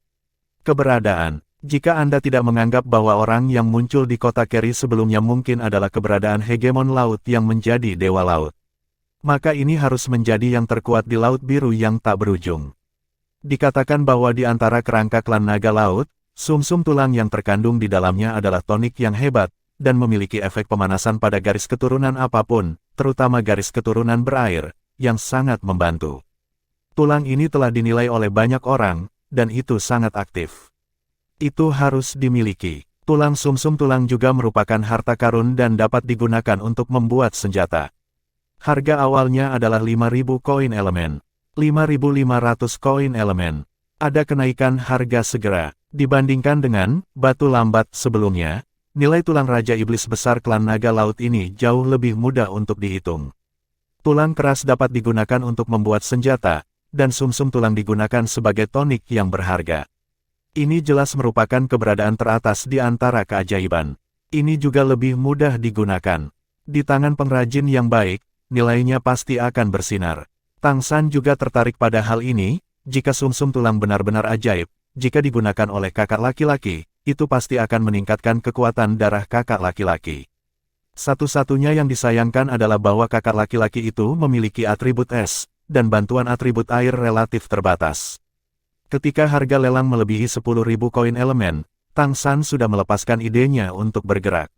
Speaker 1: Keberadaan. Jika Anda tidak menganggap bahwa orang yang muncul di kota Keri sebelumnya mungkin adalah keberadaan hegemon laut yang menjadi dewa laut, maka ini harus menjadi yang terkuat di Laut Biru yang tak berujung. Dikatakan bahwa di antara kerangka klan naga laut, sumsum tulang yang terkandung di dalamnya adalah tonik yang hebat, dan memiliki efek pemanasan pada garis keturunan apapun, terutama garis keturunan berair, yang sangat membantu. Tulang ini telah dinilai oleh banyak orang, dan itu sangat aktif. Itu harus dimiliki. Tulang sumsum tulang juga merupakan harta karun dan dapat digunakan untuk membuat senjata. Harga awalnya adalah 5.000 koin elemen. 5.500 koin elemen. Ada kenaikan harga segera. Dibandingkan dengan batu lambat sebelumnya, nilai tulang Raja Iblis Besar klan naga laut ini jauh lebih mudah untuk dihitung. Tulang keras dapat digunakan untuk membuat senjata, dan sumsum tulang digunakan sebagai tonik yang berharga. Ini jelas merupakan keberadaan teratas di antara keajaiban. Ini juga lebih mudah digunakan. Di tangan pengrajin yang baik, nilainya pasti akan bersinar. Tang San juga tertarik pada hal ini, jika sumsum tulang benar-benar ajaib, jika digunakan oleh kakak laki-laki, itu pasti akan meningkatkan kekuatan darah kakak laki-laki. Satu-satunya yang disayangkan adalah bahwa kakak laki-laki itu memiliki atribut es, dan bantuan atribut air relatif terbatas. Ketika harga lelang melebihi 10.000 koin elemen, Tang San sudah melepaskan idenya untuk bergerak.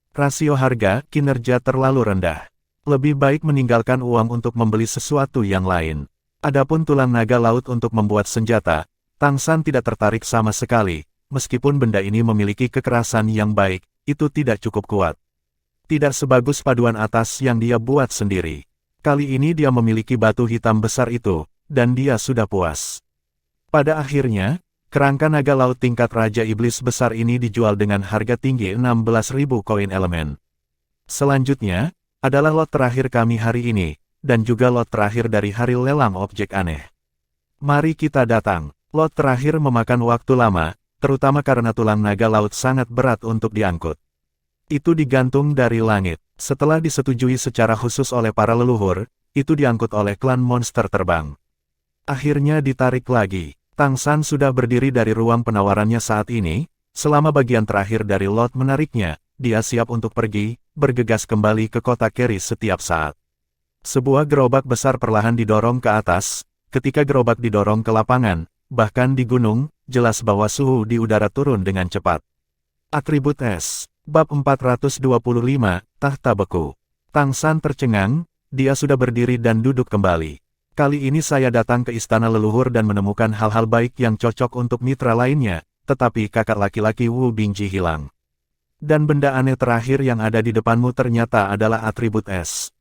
Speaker 1: Rasio harga kinerja terlalu rendah. Lebih baik meninggalkan uang untuk membeli sesuatu yang lain. Adapun tulang naga laut untuk membuat senjata, Tang San tidak tertarik sama sekali, meskipun benda ini memiliki kekerasan yang baik, itu tidak cukup kuat. Tidak sebagus paduan atas yang dia buat sendiri. Kali ini dia memiliki batu hitam besar itu, dan dia sudah puas. Pada akhirnya, kerangka naga laut tingkat Raja Iblis Besar ini dijual dengan harga tinggi 16.000 koin elemen. Selanjutnya, adalah lot terakhir kami hari ini, dan juga lot terakhir dari hari lelang objek aneh. Mari kita datang. Lot terakhir memakan waktu lama, terutama karena tulang naga laut sangat berat untuk diangkut. Itu digantung dari langit. Setelah disetujui secara khusus oleh para leluhur, itu diangkut oleh klan monster terbang. Akhirnya ditarik lagi. Tang San sudah berdiri dari ruang penawarannya saat ini, selama bagian terakhir dari lot menariknya, dia siap untuk pergi, bergegas kembali ke kota Keris setiap saat. Sebuah gerobak besar perlahan didorong ke atas. Ketika gerobak didorong ke lapangan, bahkan di gunung, jelas bahwa suhu di udara turun dengan cepat. Atribut es. Bab 425, Tahta Beku. Tang San tercengang, dia sudah berdiri dan duduk kembali. Kali ini saya datang ke istana leluhur dan menemukan hal-hal baik yang cocok untuk mitra lainnya, tetapi kakak laki-laki Wu Bingji hilang. Dan benda aneh terakhir yang ada di depanmu ternyata adalah atribut es.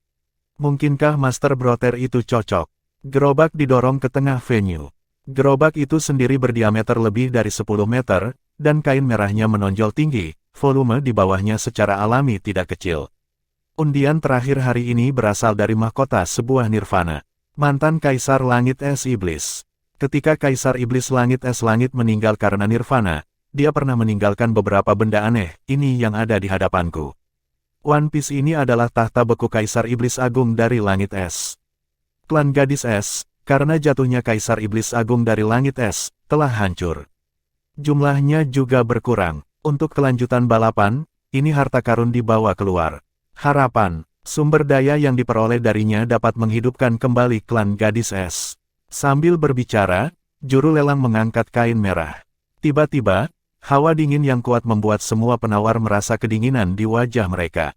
Speaker 1: Mungkinkah Master Broter itu cocok? Gerobak didorong ke tengah venue. Gerobak itu sendiri berdiameter lebih dari 10 meter, dan kain merahnya menonjol tinggi, volume di bawahnya secara alami tidak kecil. Undian terakhir hari ini berasal dari mahkota sebuah nirvana. Mantan Kaisar Langit Es Iblis. Ketika Kaisar Iblis Langit Es Langit meninggal karena nirvana, dia pernah meninggalkan beberapa benda aneh, ini yang ada di hadapanku. One Piece ini adalah tahta beku Kaisar Iblis Agung dari Langit Es. Klan Gadis Es, karena jatuhnya Kaisar Iblis Agung dari Langit Es, telah hancur. Jumlahnya juga berkurang. Untuk kelanjutan balapan, ini harta karun dibawa keluar. Harapan, sumber daya yang diperoleh darinya dapat menghidupkan kembali klan Gadis Es. Sambil berbicara, juru lelang mengangkat kain merah. Tiba-tiba, hawa dingin yang kuat membuat semua penawar merasa kedinginan di wajah mereka.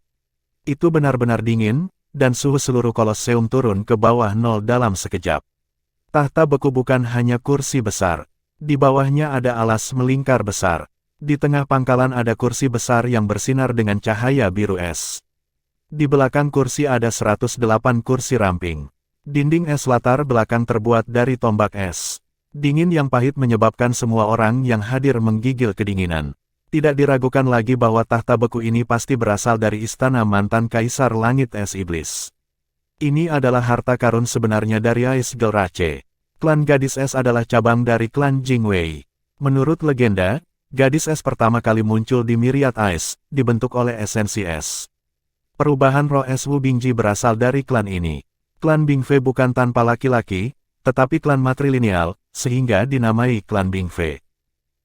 Speaker 1: Itu benar-benar dingin, dan suhu seluruh Kolosseum turun ke bawah nol dalam sekejap. Tahta beku bukan hanya kursi besar. Di bawahnya ada alas melingkar besar. Di tengah pangkalan ada kursi besar yang bersinar dengan cahaya biru es. Di belakang kursi ada 108 kursi ramping. Dinding es latar belakang terbuat dari tombak es. Dingin yang pahit menyebabkan semua orang yang hadir menggigil kedinginan. Tidak diragukan lagi bahwa tahta beku ini pasti berasal dari istana mantan Kaisar Langit Es Iblis. Ini adalah harta karun sebenarnya dari Ais Gelrace. Klan Gadis Es adalah cabang dari klan Jingwei. Menurut legenda, Gadis Es pertama kali muncul di Myriad Ice, dibentuk oleh esensi es. Perubahan roh es Wu Bingji berasal dari klan ini. Klan Bingfei bukan tanpa laki-laki, tetapi klan matrilineal, sehingga dinamai klan Bingfei.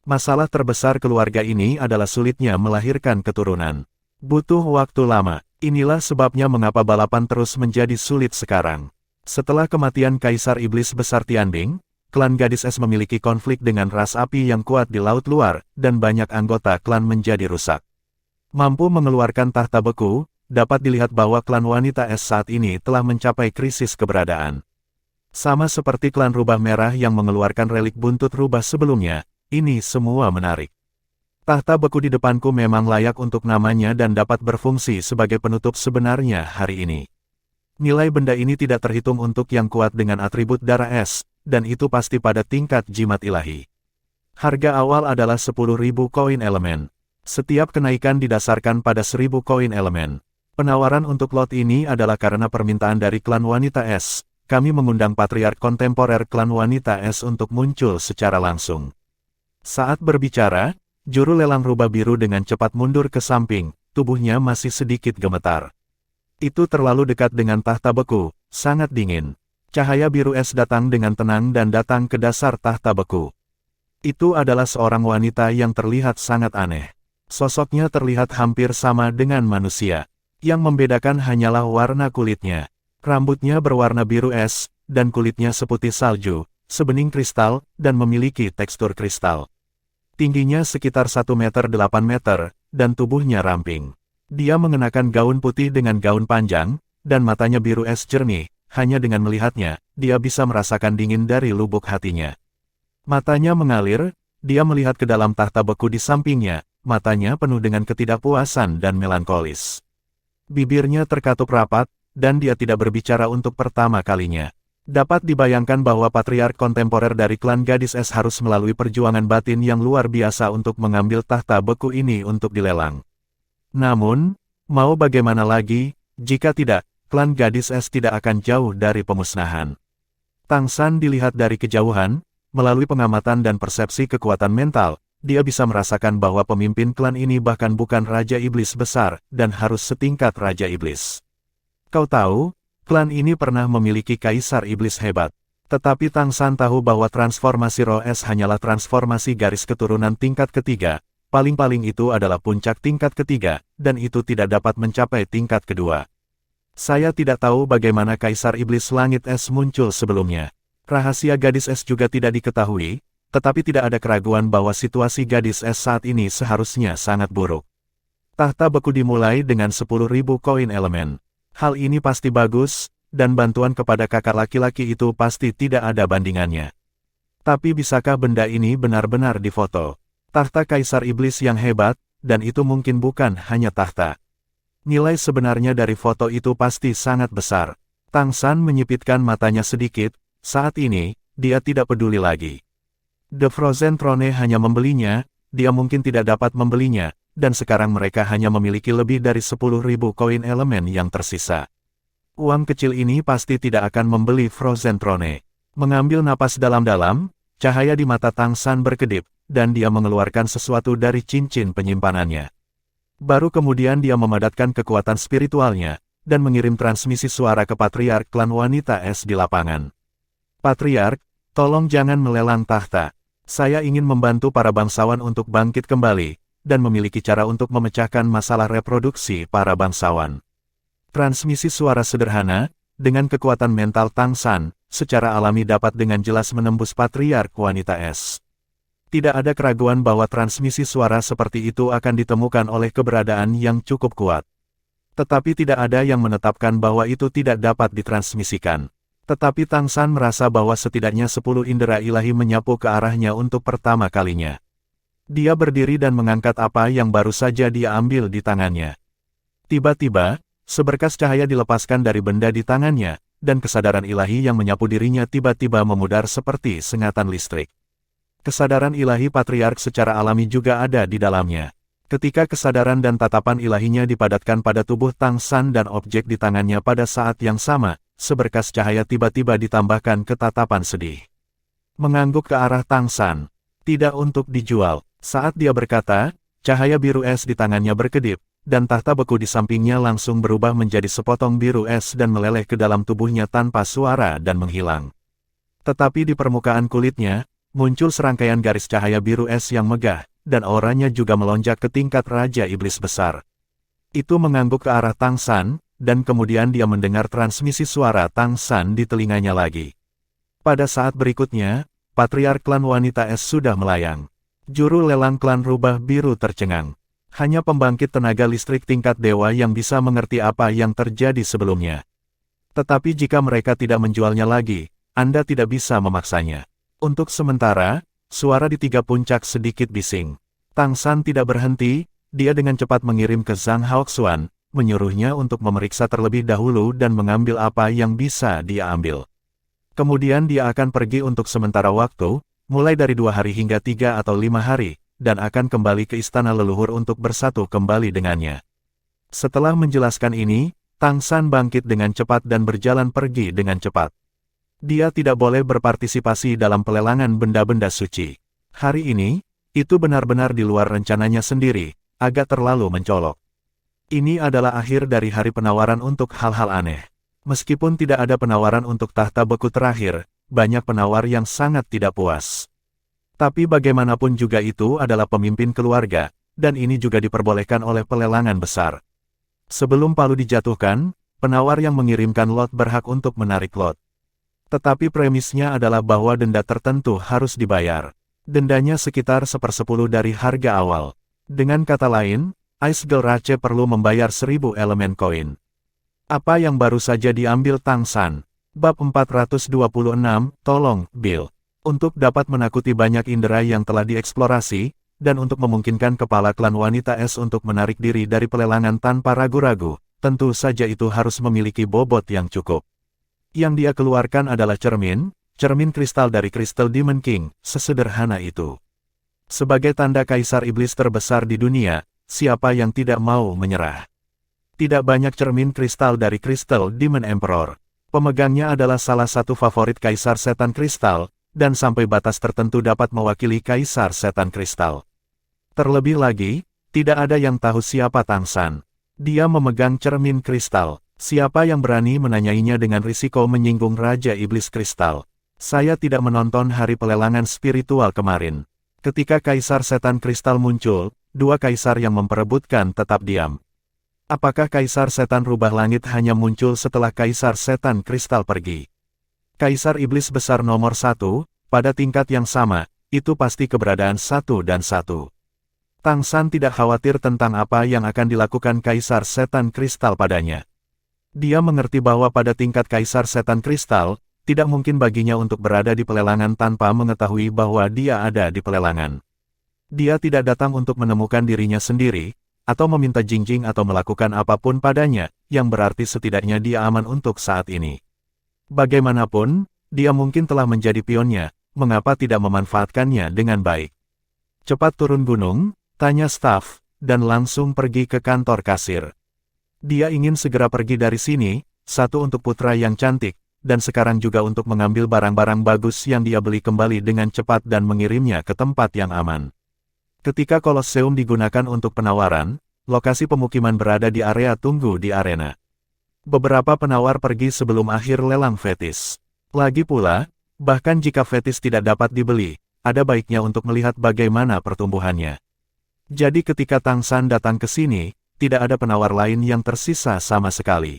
Speaker 1: Masalah terbesar keluarga ini adalah sulitnya melahirkan keturunan. Butuh waktu lama. Inilah sebabnya mengapa balapan terus menjadi sulit sekarang. Setelah kematian Kaisar Iblis Besar Tianbing, klan Gadis Es memiliki konflik dengan ras api yang kuat di laut luar, dan banyak anggota klan menjadi rusak. Mampu mengeluarkan tahta beku, dapat dilihat bahwa klan wanita es saat ini telah mencapai krisis keberadaan. Sama seperti klan Rubah Merah yang mengeluarkan relik buntut rubah sebelumnya, ini semua menarik. Tahta beku di depanku memang layak untuk namanya dan dapat berfungsi sebagai penutup sebenarnya hari ini. Nilai benda ini tidak terhitung untuk yang kuat dengan atribut darah es, dan itu pasti pada tingkat jimat ilahi. Harga awal adalah 10.000 koin elemen. Setiap kenaikan didasarkan pada 1.000 koin elemen. Penawaran untuk lot ini adalah karena permintaan dari klan wanita es. Kami mengundang patriark kontemporer klan wanita es untuk muncul secara langsung. Saat berbicara, juru lelang rubah biru dengan cepat mundur ke samping, tubuhnya masih sedikit gemetar. Itu terlalu dekat dengan tahta beku, sangat dingin. Cahaya biru es datang dengan tenang dan datang ke dasar tahta beku. Itu adalah seorang wanita yang terlihat sangat aneh. Sosoknya terlihat hampir sama dengan manusia. Yang membedakan hanyalah warna kulitnya. Rambutnya berwarna biru es, dan kulitnya seputih salju, sebening kristal, dan memiliki tekstur kristal. Tingginya sekitar 1,8 meter, dan tubuhnya ramping. Dia mengenakan gaun putih dengan gaun panjang, dan matanya biru es jernih. Hanya dengan melihatnya, dia bisa merasakan dingin dari lubuk hatinya. Matanya mengalir, dia melihat ke dalam tahta beku di sampingnya, matanya penuh dengan ketidakpuasan dan melankolis. Bibirnya terkatup rapat, dan dia tidak berbicara untuk pertama kalinya. Dapat dibayangkan bahwa patriark kontemporer dari klan Gadis Es harus melalui perjuangan batin yang luar biasa untuk mengambil tahta beku ini untuk dilelang. Namun, mau bagaimana lagi, jika tidak, klan Gadis Es tidak akan jauh dari pemusnahan. Tang San dilihat dari kejauhan, melalui pengamatan dan persepsi kekuatan mental, dia bisa merasakan bahwa pemimpin klan ini bahkan bukan Raja Iblis besar, dan harus setingkat Raja Iblis. Kau tahu, klan ini pernah memiliki Kaisar Iblis hebat. Tetapi Tang San tahu bahwa transformasi roh es hanyalah transformasi garis keturunan tingkat ketiga, paling-paling itu adalah puncak tingkat ketiga, dan itu tidak dapat mencapai tingkat kedua. Saya tidak tahu bagaimana Kaisar Iblis Langit Es muncul sebelumnya. Rahasia gadis es juga tidak diketahui, tetapi tidak ada keraguan bahwa situasi gadis es saat ini seharusnya sangat buruk. Tahta beku dimulai dengan 10.000 koin elemen. Hal ini pasti bagus, dan bantuan kepada kakak laki-laki itu pasti tidak ada bandingannya. Tapi bisakah benda ini benar-benar difoto? Tahta Kaisar Iblis yang hebat, dan itu mungkin bukan hanya tahta. Nilai sebenarnya dari foto itu pasti sangat besar. Tang San menyipitkan matanya sedikit, saat ini, dia tidak peduli lagi. The Frozen Throne hanya membelinya, dia mungkin tidak dapat membelinya, dan sekarang mereka hanya memiliki lebih dari 10.000 koin elemen yang tersisa. Uang kecil ini pasti tidak akan membeli Frozen Throne. Mengambil napas dalam-dalam, cahaya di mata Tang San berkedip, dan dia mengeluarkan sesuatu dari cincin penyimpanannya. Baru kemudian dia memadatkan kekuatan spiritualnya, dan mengirim transmisi suara ke Patriark klan wanita es di lapangan. Patriark, tolong jangan melelang tahta. Saya ingin membantu para bangsawan untuk bangkit kembali, dan memiliki cara untuk memecahkan masalah reproduksi para bangsawan. Transmisi suara sederhana, dengan kekuatan mental Tang San, secara alami dapat dengan jelas menembus Patriark wanita es. Tidak ada keraguan bahwa transmisi suara seperti itu akan ditemukan oleh keberadaan yang cukup kuat. Tetapi tidak ada yang menetapkan bahwa itu tidak dapat ditransmisikan. Tetapi Tang San merasa bahwa setidaknya 10 indera ilahi menyapu ke arahnya untuk pertama kalinya. Dia berdiri dan mengangkat apa yang baru saja dia ambil di tangannya. Tiba-tiba, seberkas cahaya dilepaskan dari benda di tangannya, dan kesadaran ilahi yang menyapu dirinya tiba-tiba memudar seperti sengatan listrik. Kesadaran ilahi Patriark secara alami juga ada di dalamnya. Ketika kesadaran dan tatapan ilahinya dipadatkan pada tubuh Tang San dan objek di tangannya pada saat yang sama, seberkas cahaya tiba-tiba ditambahkan ke tatapan sedih. Mengangguk ke arah Tang San. Tidak untuk dijual. Saat dia berkata, cahaya biru es di tangannya berkedip, dan tahta beku di sampingnya langsung berubah menjadi sepotong biru es dan meleleh ke dalam tubuhnya tanpa suara dan menghilang. Tetapi di permukaan kulitnya, muncul serangkaian garis cahaya biru es yang megah, dan auranya juga melonjak ke tingkat Raja Iblis Besar. Itu mengangguk ke arah Tang San, dan kemudian dia mendengar transmisi suara Tang San di telinganya lagi. Pada saat berikutnya, Patriark klan wanita es sudah melayang. Juru lelang klan rubah biru tercengang. Hanya pembangkit tenaga listrik tingkat dewa yang bisa mengerti apa yang terjadi sebelumnya. Tetapi jika mereka tidak menjualnya lagi, Anda tidak bisa memaksanya. Untuk sementara, suara di 3 puncak sedikit bising. Tang San tidak berhenti, dia dengan cepat mengirim ke Zhang Haoxuan, menyuruhnya untuk memeriksa terlebih dahulu dan mengambil apa yang bisa dia ambil. Kemudian dia akan pergi untuk sementara waktu, mulai dari 2 hari hingga 3 atau 5 hari, dan akan kembali ke istana leluhur untuk bersatu kembali dengannya. Setelah menjelaskan ini, Tang San bangkit dengan cepat dan berjalan pergi dengan cepat. Dia tidak boleh berpartisipasi dalam pelelangan benda-benda suci. Hari ini, itu benar-benar di luar rencananya sendiri, agak terlalu mencolok. Ini adalah akhir dari hari penawaran untuk hal-hal aneh. Meskipun tidak ada penawaran untuk tahta beku terakhir, banyak penawar yang sangat tidak puas. Tapi bagaimanapun juga itu adalah pemimpin keluarga, dan ini juga diperbolehkan oleh pelelangan besar. Sebelum palu dijatuhkan, penawar yang mengirimkan lot berhak untuk menarik lot. Tetapi premisnya adalah bahwa denda tertentu harus dibayar. Dendanya sekitar 1/10 dari harga awal. Dengan kata lain, Ice Girl Rache perlu membayar 1000 elemen koin. Apa yang baru saja diambil Tang San? Bab 426, tolong, Bill. Untuk dapat menakuti banyak indera yang telah dieksplorasi, dan untuk memungkinkan kepala klan wanita es untuk menarik diri dari pelelangan tanpa ragu-ragu, tentu saja itu harus memiliki bobot yang cukup. Yang dia keluarkan adalah cermin kristal dari Crystal Demon King, sesederhana itu. Sebagai tanda kaisar iblis terbesar di dunia, siapa yang tidak mau menyerah? Tidak banyak cermin kristal dari Crystal Demon Emperor. Pemegangnya adalah salah satu favorit kaisar setan kristal, dan sampai batas tertentu dapat mewakili kaisar setan kristal. Terlebih lagi, tidak ada yang tahu siapa Tang San. Dia memegang cermin kristal. Siapa yang berani menanyainya dengan risiko menyinggung Raja Iblis Kristal? Saya tidak menonton hari pelelangan spiritual kemarin. Ketika Kaisar Setan Kristal muncul, dua kaisar yang memperebutkan tetap diam. Apakah Kaisar Setan Rubah Langit hanya muncul setelah Kaisar Setan Kristal pergi? Kaisar Iblis Besar nomor 1, pada tingkat yang sama, itu pasti keberadaan satu dan satu. Tang San tidak khawatir tentang apa yang akan dilakukan Kaisar Setan Kristal padanya. Dia mengerti bahwa pada tingkat Kaisar Setan Kristal, tidak mungkin baginya untuk berada di pelelangan tanpa mengetahui bahwa dia ada di pelelangan. Dia tidak datang untuk menemukan dirinya sendiri, atau meminta Jingjing atau melakukan apapun padanya, yang berarti setidaknya dia aman untuk saat ini. Bagaimanapun, dia mungkin telah menjadi pionnya, mengapa tidak memanfaatkannya dengan baik? Cepat turun gunung, tanya staf, dan langsung pergi ke kantor kasir. Dia ingin segera pergi dari sini, satu untuk putra yang cantik, dan sekarang juga untuk mengambil barang-barang bagus yang dia beli kembali dengan cepat dan mengirimnya ke tempat yang aman. Ketika Kolosseum digunakan untuk penawaran, lokasi pemukiman berada di area tunggu di arena. Beberapa penawar pergi sebelum akhir lelang fetis. Lagi pula, bahkan jika fetis tidak dapat dibeli, ada baiknya untuk melihat bagaimana pertumbuhannya. Jadi ketika Tang San datang ke sini, tidak ada penawar lain yang tersisa sama sekali.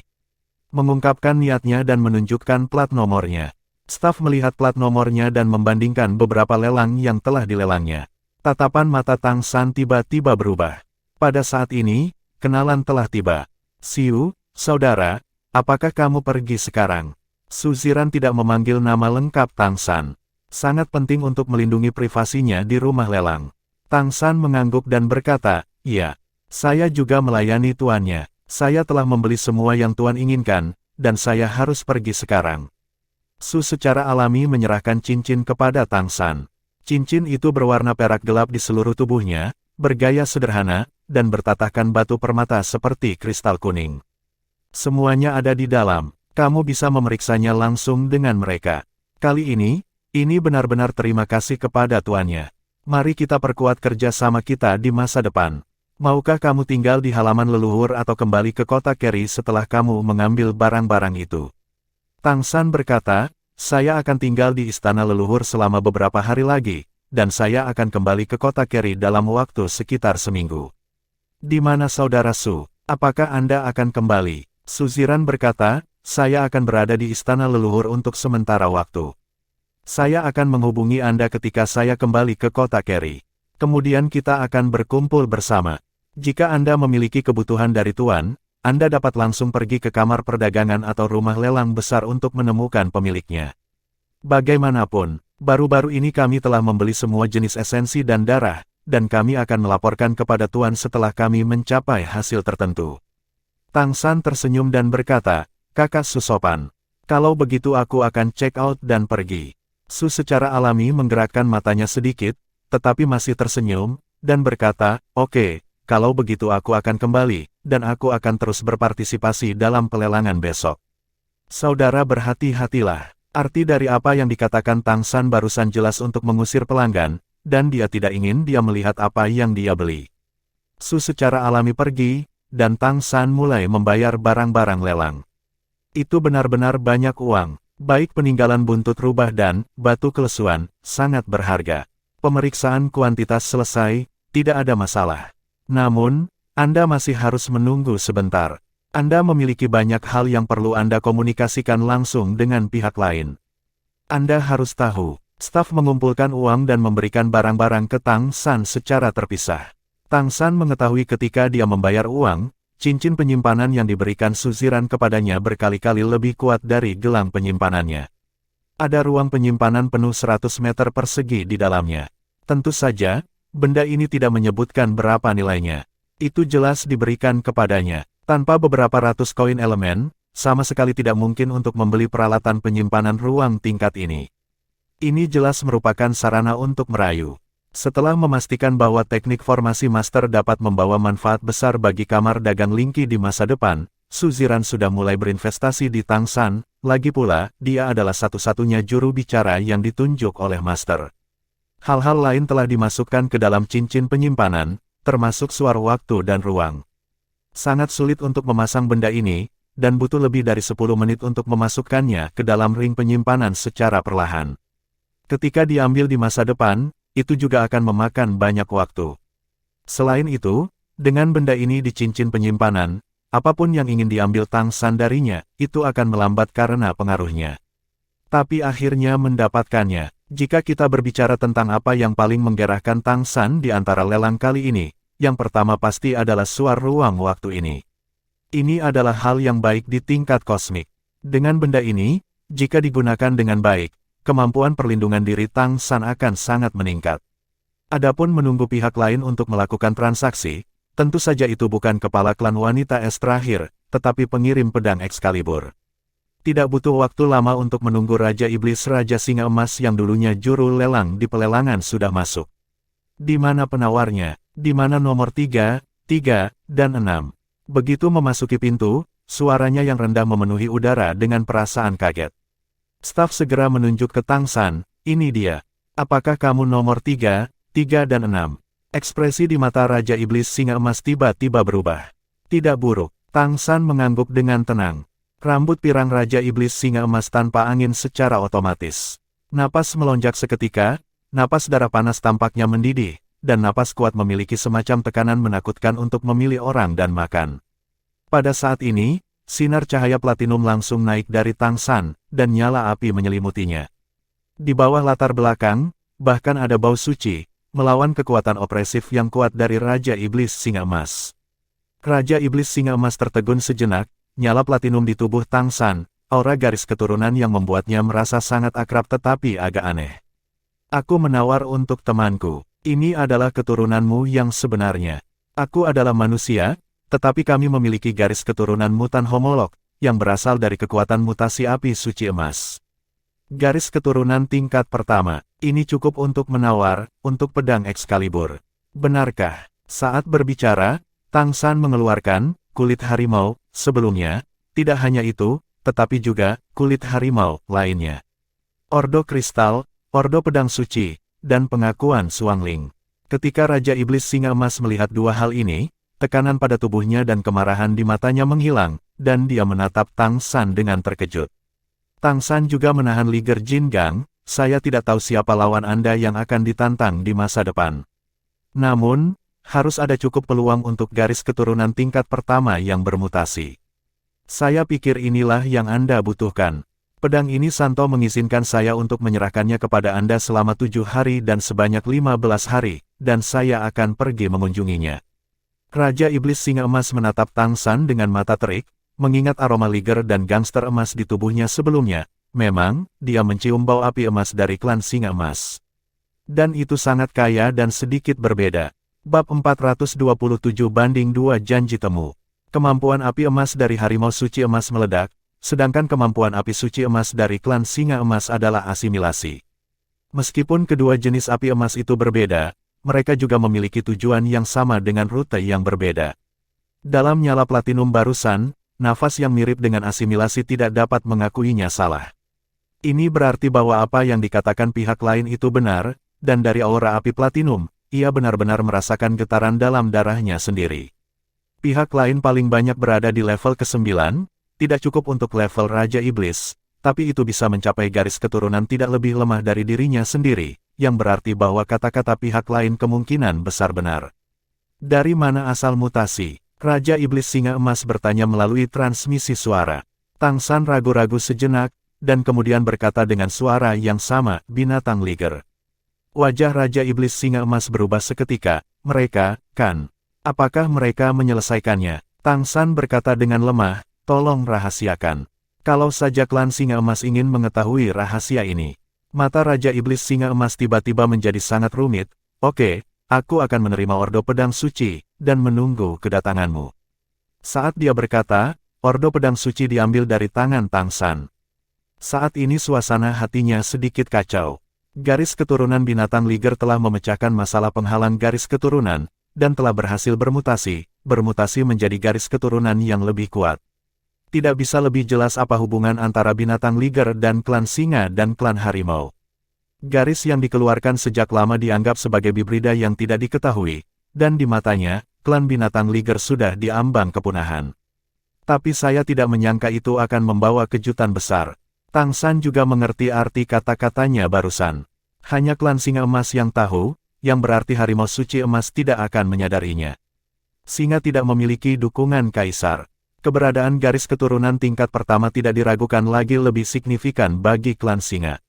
Speaker 1: Mengungkapkan niatnya dan menunjukkan plat nomornya. Staf melihat plat nomornya dan membandingkan beberapa lelang yang telah dilelangnya. Tatapan mata Tang San tiba-tiba berubah. Pada saat ini, kenalan telah tiba. Siu, saudara, apakah kamu pergi sekarang? Su Ziran tidak memanggil nama lengkap Tang San. Sangat penting untuk melindungi privasinya di rumah lelang. Tang San mengangguk dan berkata, "Iya, saya juga melayani tuannya. Saya telah membeli semua yang Tuan inginkan, dan saya harus pergi sekarang." Su secara alami menyerahkan cincin kepada Tang San. Cincin itu berwarna perak gelap di seluruh tubuhnya, bergaya sederhana, dan bertatahkan batu permata seperti kristal kuning. Semuanya ada di dalam, kamu bisa memeriksanya langsung dengan mereka. Kali ini benar-benar terima kasih kepada tuannya. Mari kita perkuat kerjasama kita di masa depan. Maukah kamu tinggal di halaman leluhur atau kembali ke kota Kerry setelah kamu mengambil barang-barang itu? Tang San berkata, saya akan tinggal di istana leluhur selama beberapa hari lagi, dan saya akan kembali ke kota Kerry dalam waktu sekitar seminggu. Di mana saudara Su? Apakah Anda akan kembali? Su Ziran berkata, saya akan berada di istana leluhur untuk sementara waktu. Saya akan menghubungi Anda ketika saya kembali ke kota Kerry. Kemudian kita akan berkumpul bersama. Jika Anda memiliki kebutuhan dari Tuan, Anda dapat langsung pergi ke kamar perdagangan atau rumah lelang besar untuk menemukan pemiliknya. Bagaimanapun, baru-baru ini kami telah membeli semua jenis esensi dan darah, dan kami akan melaporkan kepada Tuan setelah kami mencapai hasil tertentu. Tang San tersenyum dan berkata, Kakak Su sopan. Kalau begitu aku akan check out dan pergi. Su secara alami menggerakkan matanya sedikit, tetapi masih tersenyum, dan berkata, oke. Kalau begitu aku akan kembali, dan aku akan terus berpartisipasi dalam pelelangan besok. Saudara berhati-hatilah. Arti dari apa yang dikatakan Tang San barusan jelas untuk mengusir pelanggan, dan dia tidak ingin dia melihat apa yang dia beli. Su secara alami pergi, dan Tang San mulai membayar barang-barang lelang. Itu benar-benar banyak uang, baik peninggalan buntut rubah dan batu kelesuan, sangat berharga. Pemeriksaan kuantitas selesai, tidak ada masalah. Namun, Anda masih harus menunggu sebentar. Anda memiliki banyak hal yang perlu Anda komunikasikan langsung dengan pihak lain. Anda harus tahu, staf mengumpulkan uang dan memberikan barang-barang ke Tang San secara terpisah. Tang San mengetahui ketika dia membayar uang, cincin penyimpanan yang diberikan Su Ziran kepadanya berkali-kali lebih kuat dari gelang penyimpanannya. Ada ruang penyimpanan penuh 100 meter persegi di dalamnya. Tentu saja, benda ini tidak menyebutkan berapa nilainya. Itu jelas diberikan kepadanya. Tanpa beberapa ratus koin elemen, sama sekali tidak mungkin untuk membeli peralatan penyimpanan ruang tingkat ini. Ini jelas merupakan sarana untuk merayu. Setelah memastikan bahwa teknik formasi master dapat membawa manfaat besar bagi kamar dagang Lingqi di masa depan, Su Ziran sudah mulai berinvestasi di Tang San, lagi pula, dia adalah satu-satunya juru bicara yang ditunjuk oleh master. Hal-hal lain telah dimasukkan ke dalam cincin penyimpanan, termasuk suara waktu dan ruang. Sangat sulit untuk memasang benda ini, dan butuh lebih dari 10 menit untuk memasukkannya ke dalam ring penyimpanan secara perlahan. Ketika diambil di masa depan, itu juga akan memakan banyak waktu. Selain itu, dengan benda ini di cincin penyimpanan, apapun yang ingin diambil Tang San darinya, itu akan melambat karena pengaruhnya. Tapi akhirnya mendapatkannya. Jika kita berbicara tentang apa yang paling menggerahkan Tang San di antara lelang kali ini, yang pertama pasti adalah suar ruang waktu ini. Ini adalah hal yang baik di tingkat kosmik. Dengan benda ini, jika digunakan dengan baik, kemampuan perlindungan diri Tang San akan sangat meningkat. Adapun menunggu pihak lain untuk melakukan transaksi, tentu saja itu bukan kepala klan wanita es terakhir, tetapi pengirim pedang Excalibur. Tidak butuh waktu lama untuk menunggu Raja Iblis Raja Singa Emas yang dulunya juru lelang di pelelangan sudah masuk. Di mana penawarnya? Di mana nomor 3, 3, dan 6? Begitu memasuki pintu, suaranya yang rendah memenuhi udara dengan perasaan kaget. Staf segera menunjuk ke Tang San, ini dia. Apakah kamu nomor 3, 3 dan 6? Ekspresi di mata Raja Iblis Singa Emas tiba-tiba berubah. Tidak buruk, Tang San mengangguk dengan tenang. Rambut pirang Raja Iblis Singa Emas tanpa angin secara otomatis. Napas melonjak seketika, napas darah panas tampaknya mendidih, dan napas kuat memiliki semacam tekanan menakutkan untuk memilih orang dan makan. Pada saat ini, sinar cahaya platinum langsung naik dari Tang San, dan nyala api menyelimutinya. Di bawah latar belakang, bahkan ada bau suci, melawan kekuatan opresif yang kuat dari Raja Iblis Singa Emas. Raja Iblis Singa Emas tertegun sejenak, nyala platinum di tubuh Tang San, aura garis keturunan yang membuatnya merasa sangat akrab tetapi agak aneh. Aku menawar untuk temanku. Ini adalah keturunanmu yang sebenarnya. Aku adalah manusia, tetapi kami memiliki garis keturunan mutan homolog, yang berasal dari kekuatan mutasi api suci emas. Garis keturunan tingkat pertama, ini cukup untuk menawar, untuk pedang Excalibur. Benarkah? Saat berbicara, Tang San mengeluarkan kulit harimau, sebelumnya, tidak hanya itu, tetapi juga kulit harimau lainnya. Ordo Kristal, Ordo Pedang Suci, dan pengakuan Suangling. Ketika Raja Iblis Singa Emas melihat dua hal ini, tekanan pada tubuhnya dan kemarahan di matanya menghilang, dan dia menatap Tang San dengan terkejut. Tang San juga menahan Liger Jingang, saya tidak tahu siapa lawan Anda yang akan ditantang di masa depan. Namun, harus ada cukup peluang untuk garis keturunan tingkat pertama yang bermutasi. Saya pikir inilah yang Anda butuhkan. Pedang ini Santo mengizinkan saya untuk menyerahkannya kepada Anda selama 7 hari dan sebanyak 15 hari, dan saya akan pergi mengunjunginya. Raja Iblis Singa Emas menatap Tang San dengan mata terik, mengingat aroma liger dan gangster emas di tubuhnya sebelumnya. Memang, dia mencium bau api emas dari klan Singa Emas. Dan itu sangat kaya dan sedikit berbeda. Bab 427/2 Janji Temu. Kemampuan api emas dari Harimau Suci Emas meledak, sedangkan kemampuan api suci emas dari klan Singa Emas adalah asimilasi. Meskipun kedua jenis api emas itu berbeda, mereka juga memiliki tujuan yang sama dengan rute yang berbeda. Dalam nyala platinum barusan, nafas yang mirip dengan asimilasi tidak dapat mengakuinya salah. Ini berarti bahwa apa yang dikatakan pihak lain itu benar, dan dari aura api platinum, ia benar-benar merasakan getaran dalam darahnya sendiri. Pihak lain paling banyak berada di level ke-9, tidak cukup untuk level Raja Iblis, tapi itu bisa mencapai garis keturunan tidak lebih lemah dari dirinya sendiri, yang berarti bahwa kata-kata pihak lain kemungkinan besar benar. Dari mana asal mutasi? Raja Iblis Singa Emas bertanya melalui transmisi suara. Tang San ragu-ragu sejenak, dan kemudian berkata dengan suara yang sama, binatang liger. Wajah Raja Iblis Singa Emas berubah seketika, mereka, kan? Apakah mereka menyelesaikannya? Tang San berkata dengan lemah, tolong rahasiakan. Kalau saja klan Singa Emas ingin mengetahui rahasia ini. Mata Raja Iblis Singa Emas tiba-tiba menjadi sangat rumit. Oke, aku akan menerima Ordo Pedang Suci, dan menunggu kedatanganmu. Saat dia berkata, Ordo Pedang Suci diambil dari tangan Tang San. Saat ini suasana hatinya sedikit kacau. Garis keturunan binatang liger telah memecahkan masalah penghalang garis keturunan, dan telah berhasil bermutasi menjadi garis keturunan yang lebih kuat. Tidak bisa lebih jelas apa hubungan antara binatang liger dan klan singa dan klan harimau. Garis yang dikeluarkan sejak lama dianggap sebagai hibrida yang tidak diketahui, dan di matanya, klan binatang liger sudah diambang kepunahan. Tapi saya tidak menyangka itu akan membawa kejutan besar. Tang San juga mengerti arti kata-katanya barusan. Hanya klan Singa Emas yang tahu, yang berarti harimau suci emas tidak akan menyadarinya. Singa tidak memiliki dukungan kaisar. Keberadaan garis keturunan tingkat pertama tidak diragukan lagi lebih signifikan bagi klan Singa.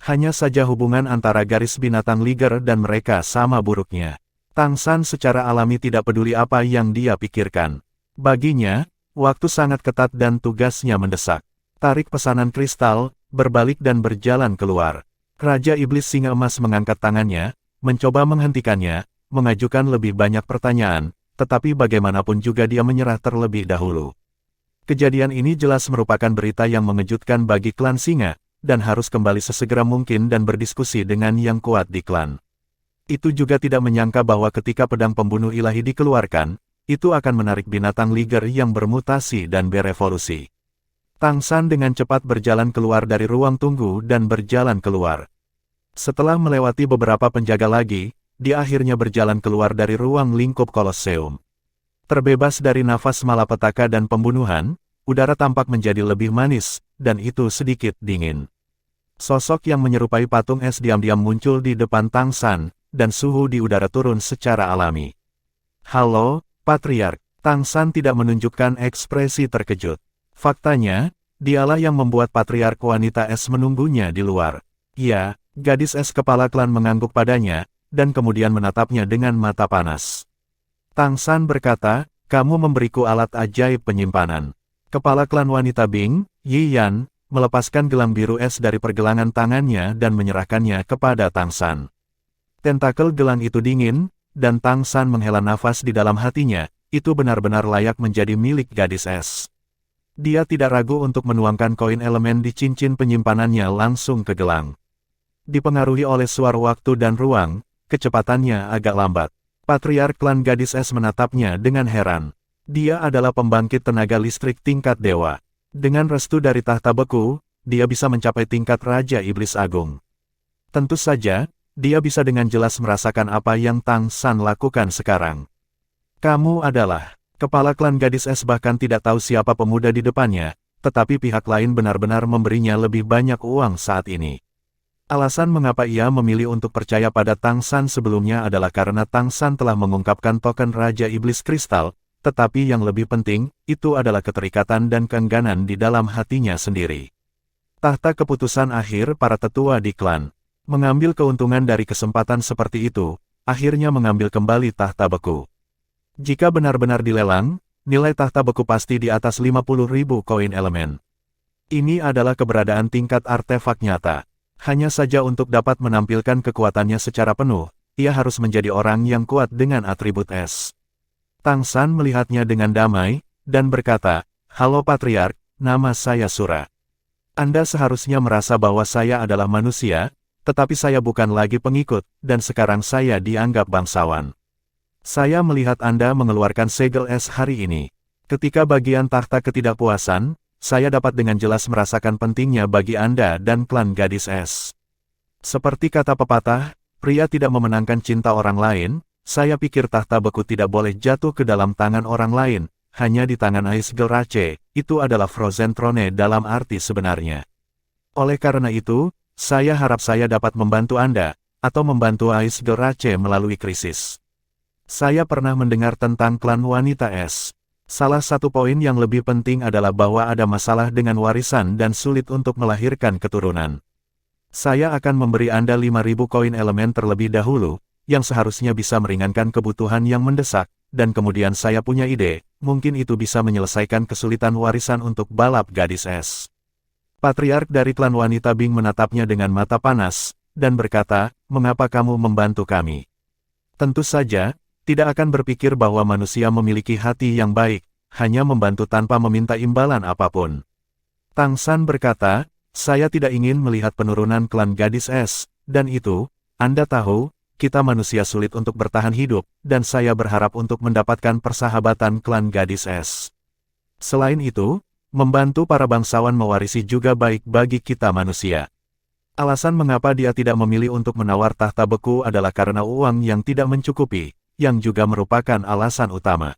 Speaker 1: Hanya saja hubungan antara garis binatang liger dan mereka sama buruknya. Tang San secara alami tidak peduli apa yang dia pikirkan. Baginya, waktu sangat ketat dan tugasnya mendesak. Tarik pesanan kristal, berbalik dan berjalan keluar. Raja Iblis Singa Emas mengangkat tangannya, mencoba menghentikannya, mengajukan lebih banyak pertanyaan, tetapi bagaimanapun juga dia menyerah terlebih dahulu. Kejadian ini jelas merupakan berita yang mengejutkan bagi klan Singa, dan harus kembali sesegera mungkin dan berdiskusi dengan yang kuat di klan. Itu juga tidak menyangka bahwa ketika pedang pembunuh ilahi dikeluarkan, itu akan menarik binatang liger yang bermutasi dan berevolusi. Tang San dengan cepat berjalan keluar dari ruang tunggu dan berjalan keluar. Setelah melewati beberapa penjaga lagi, dia akhirnya berjalan keluar dari ruang lingkup Kolosseum. Terbebas dari nafas malapetaka dan pembunuhan, udara tampak menjadi lebih manis, dan itu sedikit dingin. Sosok yang menyerupai patung es diam-diam muncul di depan Tang San, dan suhu di udara turun secara alami. "Halo, Patriark." Tang San tidak menunjukkan ekspresi terkejut. Faktanya, dialah yang membuat Patriark wanita es menunggunya di luar. Ya, gadis es kepala klan mengangguk padanya, dan kemudian menatapnya dengan mata panas. Tang San berkata, "Kamu memberiku alat ajaib penyimpanan." Kepala klan wanita Bing, Yi Yan, melepaskan gelang biru es dari pergelangan tangannya dan menyerahkannya kepada Tang San. Tentakel gelang itu dingin, dan Tang San menghela nafas di dalam hatinya, itu benar-benar layak menjadi milik gadis es. Dia tidak ragu untuk menuangkan koin elemen di cincin penyimpanannya langsung ke gelang. Dipengaruhi oleh suara waktu dan ruang, kecepatannya agak lambat. Patriark klan gadis es menatapnya dengan heran. Dia adalah pembangkit tenaga listrik tingkat dewa. Dengan restu dari tahta beku, dia bisa mencapai tingkat Raja Iblis Agung. Tentu saja, dia bisa dengan jelas merasakan apa yang Tang San lakukan sekarang. "Kamu adalah..." Kepala klan gadis es bahkan tidak tahu siapa pemuda di depannya, tetapi pihak lain benar-benar memberinya lebih banyak uang saat ini. Alasan mengapa ia memilih untuk percaya pada Tang San sebelumnya adalah karena Tang San telah mengungkapkan token Raja Iblis Kristal, tetapi yang lebih penting, itu adalah keterikatan dan keengganan di dalam hatinya sendiri. Tahta keputusan akhir para tetua di klan. Mengambil keuntungan dari kesempatan seperti itu, akhirnya mengambil kembali tahta beku. Jika benar-benar dilelang, nilai tahta beku pasti di atas 50.000 koin elemen. Ini adalah keberadaan tingkat artefak nyata. Hanya saja untuk dapat menampilkan kekuatannya secara penuh, ia harus menjadi orang yang kuat dengan atribut es. Tang San melihatnya dengan damai, dan berkata, "Halo Patriark, nama saya Sura. Anda seharusnya merasa bahwa saya adalah manusia, tetapi saya bukan lagi pengikut, dan sekarang saya dianggap bangsawan. Saya melihat Anda mengeluarkan segel es hari ini. Ketika bagian tahta ketidakpuasan, saya dapat dengan jelas merasakan pentingnya bagi Anda dan klan gadis es. Seperti kata pepatah, pria tidak memenangkan cinta orang lain, saya pikir tahta beku tidak boleh jatuh ke dalam tangan orang lain, hanya di tangan Ais Gelrace, itu adalah Frozen Throne dalam arti sebenarnya. Oleh karena itu, saya harap saya dapat membantu Anda, atau membantu Ais Gelrace melalui krisis. Saya pernah mendengar tentang klan wanita es. Salah satu poin yang lebih penting adalah bahwa ada masalah dengan warisan dan sulit untuk melahirkan keturunan. Saya akan memberi Anda 5.000 koin elemen terlebih dahulu, yang seharusnya bisa meringankan kebutuhan yang mendesak, dan kemudian saya punya ide, mungkin itu bisa menyelesaikan kesulitan warisan untuk balap gadis es. Patriark dari klan wanita Bing menatapnya dengan mata panas, dan berkata, "Mengapa kamu membantu kami?" Tentu saja, tidak akan berpikir bahwa manusia memiliki hati yang baik, hanya membantu tanpa meminta imbalan apapun. Tang San berkata, "Saya tidak ingin melihat penurunan klan gadis es, dan itu, Anda tahu, kita manusia sulit untuk bertahan hidup, dan saya berharap untuk mendapatkan persahabatan klan gadis es. Selain itu, membantu para bangsawan mewarisi juga baik bagi kita manusia." Alasan mengapa dia tidak memilih untuk menawar tahta beku adalah karena uang yang tidak mencukupi, yang juga merupakan alasan utama.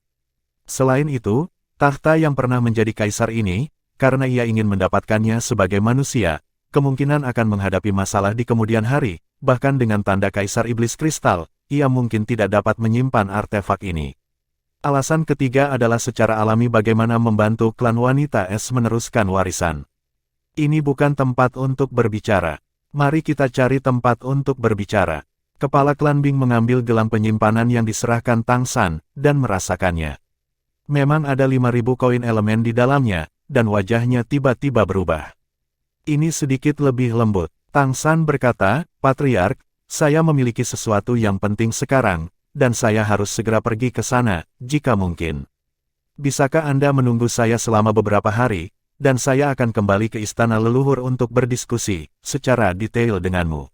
Speaker 1: Selain itu, tahta yang pernah menjadi kaisar ini, karena ia ingin mendapatkannya sebagai manusia, kemungkinan akan menghadapi masalah di kemudian hari, bahkan dengan tanda Kaisar Iblis Kristal, ia mungkin tidak dapat menyimpan artefak ini. Alasan ketiga adalah secara alami bagaimana membantu klan wanita es meneruskan warisan. Ini bukan tempat untuk berbicara. Mari kita cari tempat untuk berbicara. Kepala klan Bing mengambil gelang penyimpanan yang diserahkan Tang San, dan merasakannya. Memang ada 5.000 koin elemen di dalamnya, dan wajahnya tiba-tiba berubah. Ini sedikit lebih lembut. Tang San berkata, Patriark, saya memiliki sesuatu yang penting sekarang, dan saya harus segera pergi ke sana, jika mungkin. Bisakah Anda menunggu saya selama beberapa hari, dan saya akan kembali ke istana leluhur untuk berdiskusi, secara detail denganmu.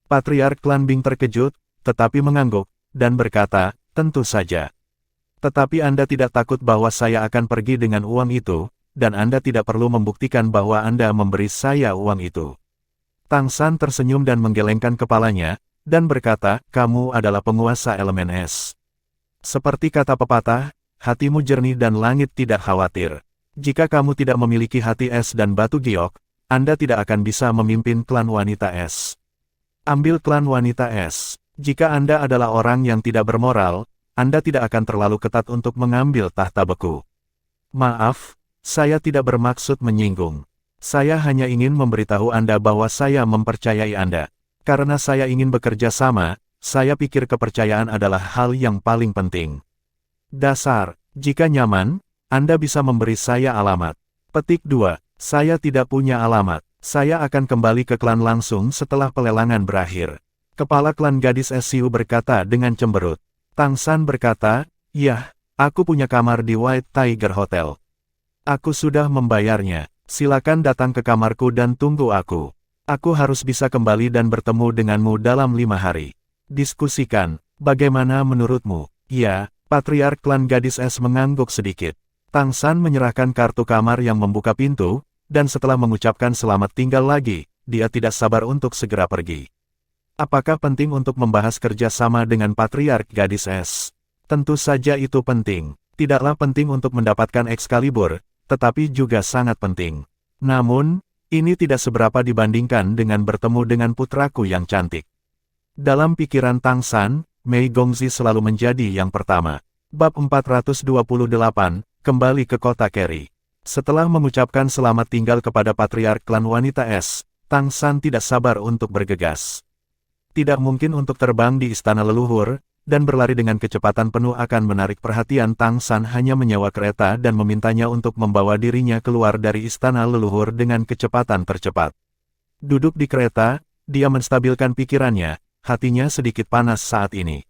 Speaker 1: Patriark klan Bing terkejut, tetapi mengangguk, dan berkata, tentu saja. Tetapi Anda tidak takut bahwa saya akan pergi dengan uang itu, dan Anda tidak perlu membuktikan bahwa Anda memberi saya uang itu. Tang San tersenyum dan menggelengkan kepalanya, dan berkata, kamu adalah penguasa elemen es. Seperti kata pepatah, hatimu jernih dan langit tidak khawatir. Jika kamu tidak memiliki hati es dan batu giok, Anda tidak akan bisa memimpin klan wanita es. Ambil klan wanita es. Jika Anda adalah orang yang tidak bermoral, Anda tidak akan terlalu ketat untuk mengambil tahta beku. Maaf, saya tidak bermaksud menyinggung. Saya hanya ingin memberitahu Anda bahwa saya mempercayai Anda. Karena saya ingin bekerja sama, saya pikir kepercayaan adalah hal yang paling penting. Dasar, jika nyaman, Anda bisa memberi saya alamat. Petik 2, saya tidak punya alamat. Saya akan kembali ke klan langsung setelah pelelangan berakhir. Kepala klan gadis SCU berkata dengan cemberut. Tang San berkata, yah, aku punya kamar di White Tiger Hotel. Aku sudah membayarnya. Silakan datang ke kamarku dan tunggu aku. Aku harus bisa kembali dan bertemu denganmu dalam 5 hari. Diskusikan, bagaimana menurutmu? Ya, Patriark klan gadis es mengangguk sedikit. Tang San menyerahkan kartu kamar yang membuka pintu, dan setelah mengucapkan selamat tinggal lagi, dia tidak sabar untuk segera pergi. Apakah penting untuk membahas kerjasama dengan Patriark gadis es? Tentu saja itu penting. Tidaklah penting untuk mendapatkan Excalibur, tetapi juga sangat penting. Namun, ini tidak seberapa dibandingkan dengan bertemu dengan putraku yang cantik. Dalam pikiran Tang San, Mei Gongzi selalu menjadi yang pertama. Bab 428, kembali ke kota Kerry. Setelah mengucapkan selamat tinggal kepada Patriark klan wanita es, Tang San tidak sabar untuk bergegas. Tidak mungkin untuk terbang di istana leluhur, dan berlari dengan kecepatan penuh akan menarik perhatian. Tang San hanya menyewa kereta dan memintanya untuk membawa dirinya keluar dari istana leluhur dengan kecepatan tercepat. Duduk di kereta, dia menstabilkan pikirannya, hatinya sedikit panas saat ini.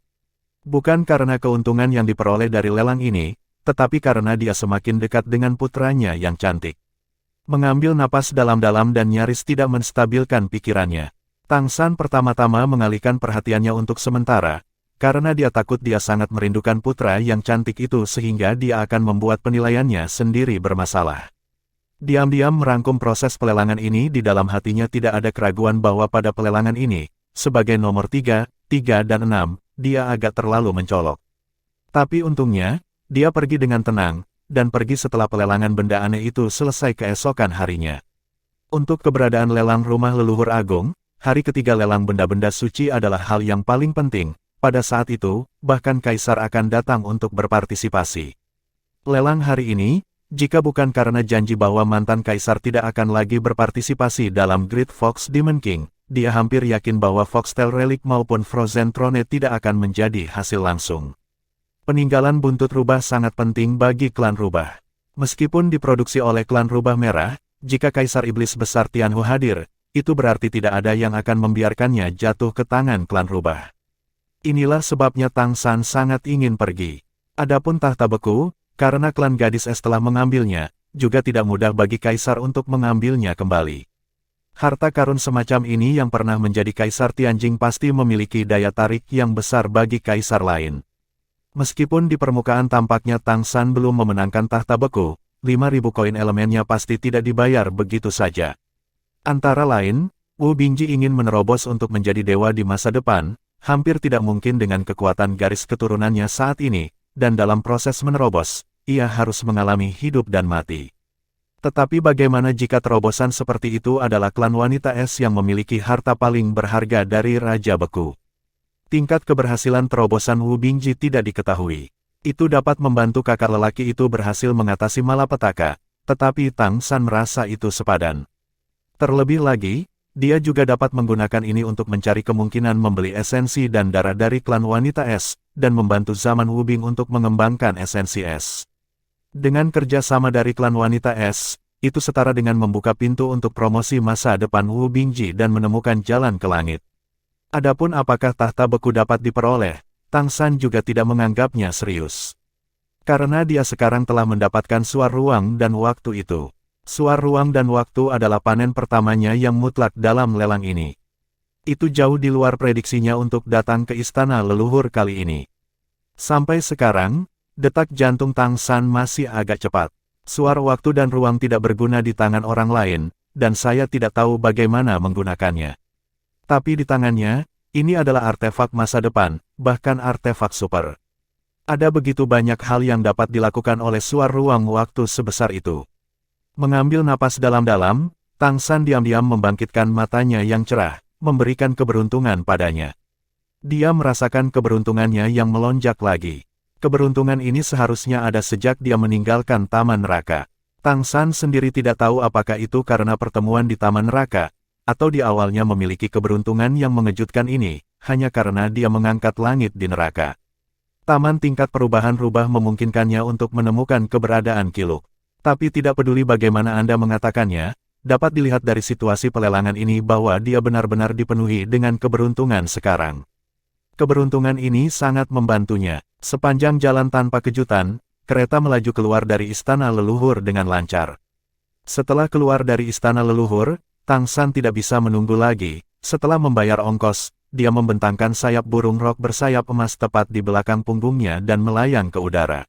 Speaker 1: Bukan karena keuntungan yang diperoleh dari lelang ini, tetapi karena dia semakin dekat dengan putranya yang cantik. Mengambil napas dalam-dalam dan nyaris tidak menstabilkan pikirannya. Tang San pertama-tama mengalihkan perhatiannya untuk sementara, karena dia takut dia sangat merindukan putra yang cantik itu sehingga dia akan membuat penilaiannya sendiri bermasalah. Diam-diam merangkum proses pelelangan ini di dalam hatinya tidak ada keraguan bahwa pada pelelangan ini, sebagai nomor 3, 3 dan 6, dia agak terlalu mencolok. Tapi untungnya, dia pergi dengan tenang, dan pergi setelah pelelangan benda aneh itu selesai keesokan harinya. Untuk keberadaan lelang rumah leluhur agung, hari ketiga lelang benda-benda suci adalah hal yang paling penting. Pada saat itu, bahkan Kaisar akan datang untuk berpartisipasi. Lelang hari ini, jika bukan karena janji bahwa mantan Kaisar tidak akan lagi berpartisipasi dalam Great Fox Demon King, dia hampir yakin bahwa Foxtail Relic maupun Frozen Throne tidak akan menjadi hasil langsung. Peninggalan buntut rubah sangat penting bagi klan rubah. Meskipun diproduksi oleh klan rubah merah, jika Kaisar Iblis Besar Tianhu hadir, itu berarti tidak ada yang akan membiarkannya jatuh ke tangan klan rubah. Inilah sebabnya Tang San sangat ingin pergi. Adapun tahta beku, karena klan gadis es telah mengambilnya, juga tidak mudah bagi Kaisar untuk mengambilnya kembali. Harta karun semacam ini yang pernah menjadi Kaisar Tianjing pasti memiliki daya tarik yang besar bagi Kaisar lain. Meskipun di permukaan tampaknya Tang San belum memenangkan tahta beku, 5.000 koin elemennya pasti tidak dibayar begitu saja. Antara lain, Wu Bingji ingin menerobos untuk menjadi dewa di masa depan, hampir tidak mungkin dengan kekuatan garis keturunannya saat ini, dan dalam proses menerobos, ia harus mengalami hidup dan mati. Tetapi bagaimana jika terobosan seperti itu adalah klan wanita es yang memiliki harta paling berharga dari Raja Beku? Tingkat keberhasilan terobosan Wu Bingji tidak diketahui. Itu dapat membantu kakak lelaki itu berhasil mengatasi malapetaka, tetapi Tang San merasa itu sepadan. Terlebih lagi, dia juga dapat menggunakan ini untuk mencari kemungkinan membeli esensi dan darah dari klan wanita es, dan membantu zaman Wu Bing untuk mengembangkan esensi es. Dengan kerjasama dari klan wanita es, itu setara dengan membuka pintu untuk promosi masa depan Wu Bingji dan menemukan jalan ke langit. Adapun apakah tahta beku dapat diperoleh, Tang San juga tidak menganggapnya serius. Karena dia sekarang telah mendapatkan suar ruang dan waktu itu. Suar ruang dan waktu adalah panen pertamanya yang mutlak dalam lelang ini. Itu jauh di luar prediksinya untuk datang ke istana leluhur kali ini. Sampai sekarang, detak jantung Tang San masih agak cepat. Suar waktu dan ruang tidak berguna di tangan orang lain, dan saya tidak tahu bagaimana menggunakannya. Tapi di tangannya, ini adalah artefak masa depan, bahkan artefak super. Ada begitu banyak hal yang dapat dilakukan oleh suar ruang waktu sebesar itu. Mengambil napas dalam-dalam, Tang San diam-diam membangkitkan matanya yang cerah, memberikan keberuntungan padanya. Dia merasakan keberuntungannya yang melonjak lagi. Keberuntungan ini seharusnya ada sejak dia meninggalkan Taman Neraka. Tang San sendiri tidak tahu apakah itu karena pertemuan di Taman Neraka, atau di awalnya memiliki keberuntungan yang mengejutkan ini, hanya karena dia mengangkat langit di neraka. Taman tingkat perubahan rubah memungkinkannya untuk menemukan keberadaan Kiluk. Tapi tidak peduli bagaimana Anda mengatakannya, dapat dilihat dari situasi pelelangan ini bahwa dia benar-benar dipenuhi dengan keberuntungan sekarang. Keberuntungan ini sangat membantunya. Sepanjang jalan tanpa kejutan, kereta melaju keluar dari istana leluhur dengan lancar. Setelah keluar dari istana leluhur, Tang San tidak bisa menunggu lagi. Setelah membayar ongkos, dia membentangkan sayap burung rok bersayap emas tepat di belakang punggungnya dan melayang ke udara.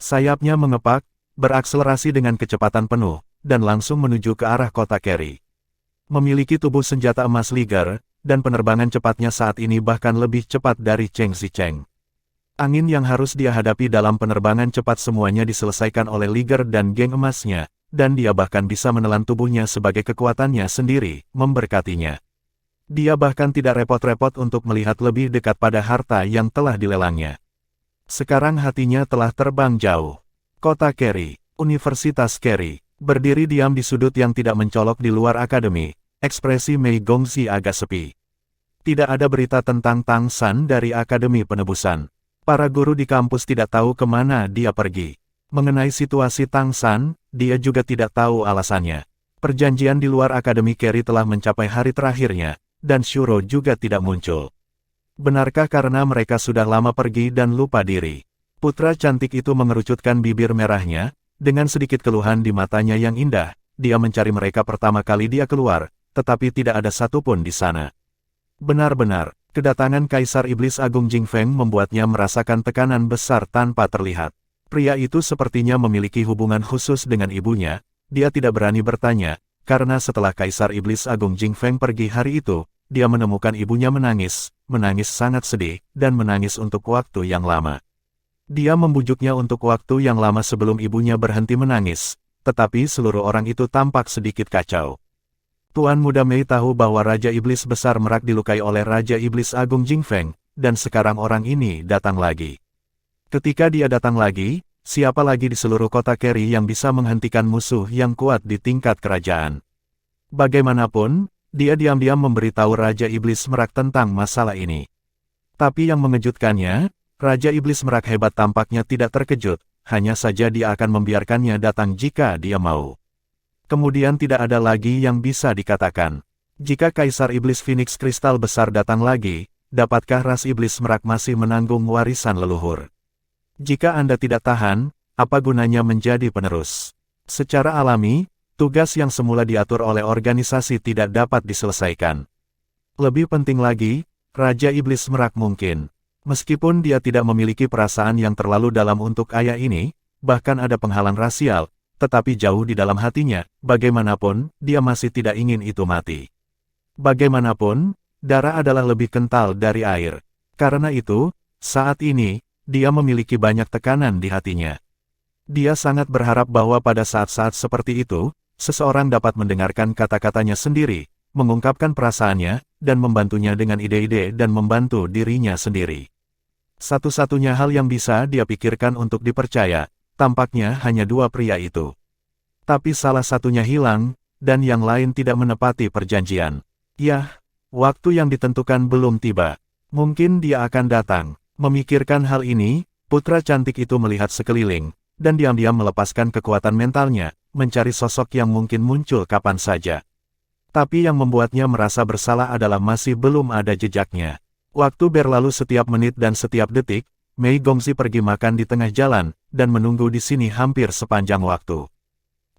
Speaker 1: Sayapnya mengepak, berakselerasi dengan kecepatan penuh, dan langsung menuju ke arah kota Kerry. Memiliki tubuh senjata emas Liger, dan penerbangan cepatnya saat ini bahkan lebih cepat dari Cheng Zicheng. Angin yang harus dia hadapi dalam penerbangan cepat semuanya diselesaikan oleh Liger dan geng emasnya, dan dia bahkan bisa menelan tubuhnya sebagai kekuatannya sendiri, memberkatinya. Dia bahkan tidak repot-repot untuk melihat lebih dekat pada harta yang telah dilelangnya. Sekarang hatinya telah terbang jauh. Kota Kerry, Universitas Kerry, berdiri diam di sudut yang tidak mencolok di luar akademi, ekspresi Mei Gongxi agak sepi. Tidak ada berita tentang Tang San dari Akademi Penebusan. Para guru di kampus tidak tahu kemana dia pergi. Mengenai situasi Tang San, dia juga tidak tahu alasannya. Perjanjian di luar Akademi Kerry telah mencapai hari terakhirnya, dan Shuro juga tidak muncul. Benarkah karena mereka sudah lama pergi dan lupa diri? Putra cantik itu mengerucutkan bibir merahnya, dengan sedikit keluhan di matanya yang indah, dia mencari mereka pertama kali dia keluar, tetapi tidak ada satupun di sana. Benar-benar, kedatangan Kaisar Iblis Agung Jingfeng membuatnya merasakan tekanan besar tanpa terlihat. Pria itu sepertinya memiliki hubungan khusus dengan ibunya, dia tidak berani bertanya, karena setelah Kaisar Iblis Agung Jingfeng pergi hari itu, dia menemukan ibunya menangis sangat sedih, dan menangis untuk waktu yang lama. Dia membujuknya untuk waktu yang lama sebelum ibunya berhenti menangis, tetapi seluruh orang itu tampak sedikit kacau. Tuan Muda Mei tahu bahwa Raja Iblis Besar Merak dilukai oleh Raja Iblis Agung Jingfeng, dan sekarang orang ini datang lagi. Ketika dia datang lagi, siapa lagi di seluruh kota Kerry yang bisa menghentikan musuh yang kuat di tingkat kerajaan? Bagaimanapun, dia diam-diam memberitahu Raja Iblis Merak tentang masalah ini. Tapi yang mengejutkannya, Raja Iblis Merak hebat tampaknya tidak terkejut, hanya saja dia akan membiarkannya datang jika dia mau. Kemudian tidak ada lagi yang bisa dikatakan. Jika Kaisar Iblis Phoenix Kristal Besar datang lagi, dapatkah ras Iblis Merak masih menanggung warisan leluhur? Jika Anda tidak tahan, apa gunanya menjadi penerus? Secara alami, tugas yang semula diatur oleh organisasi tidak dapat diselesaikan. Lebih penting lagi, Raja Iblis Merak mungkin. Meskipun dia tidak memiliki perasaan yang terlalu dalam untuk ayah ini, bahkan ada penghalang rasial, tetapi jauh di dalam hatinya, bagaimanapun, dia masih tidak ingin itu mati. Bagaimanapun, darah adalah lebih kental dari air. Karena itu, saat ini, dia memiliki banyak tekanan di hatinya. Dia sangat berharap bahwa pada saat-saat seperti itu, seseorang dapat mendengarkan kata-katanya sendiri, mengungkapkan perasaannya, dan membantunya dengan ide-ide dan membantu dirinya sendiri. Satu-satunya hal yang bisa dia pikirkan untuk dipercaya, tampaknya hanya dua pria itu. Tapi salah satunya hilang, dan yang lain tidak menepati perjanjian. Yah, waktu yang ditentukan belum tiba. Mungkin dia akan datang. Memikirkan hal ini, putra cantik itu melihat sekeliling, dan diam-diam melepaskan kekuatan mentalnya, mencari sosok yang mungkin muncul kapan saja. Tapi yang membuatnya merasa bersalah adalah masih belum ada jejaknya. Waktu berlalu setiap menit dan setiap detik, Mei Gongxi pergi makan di tengah jalan, dan menunggu di sini hampir sepanjang waktu.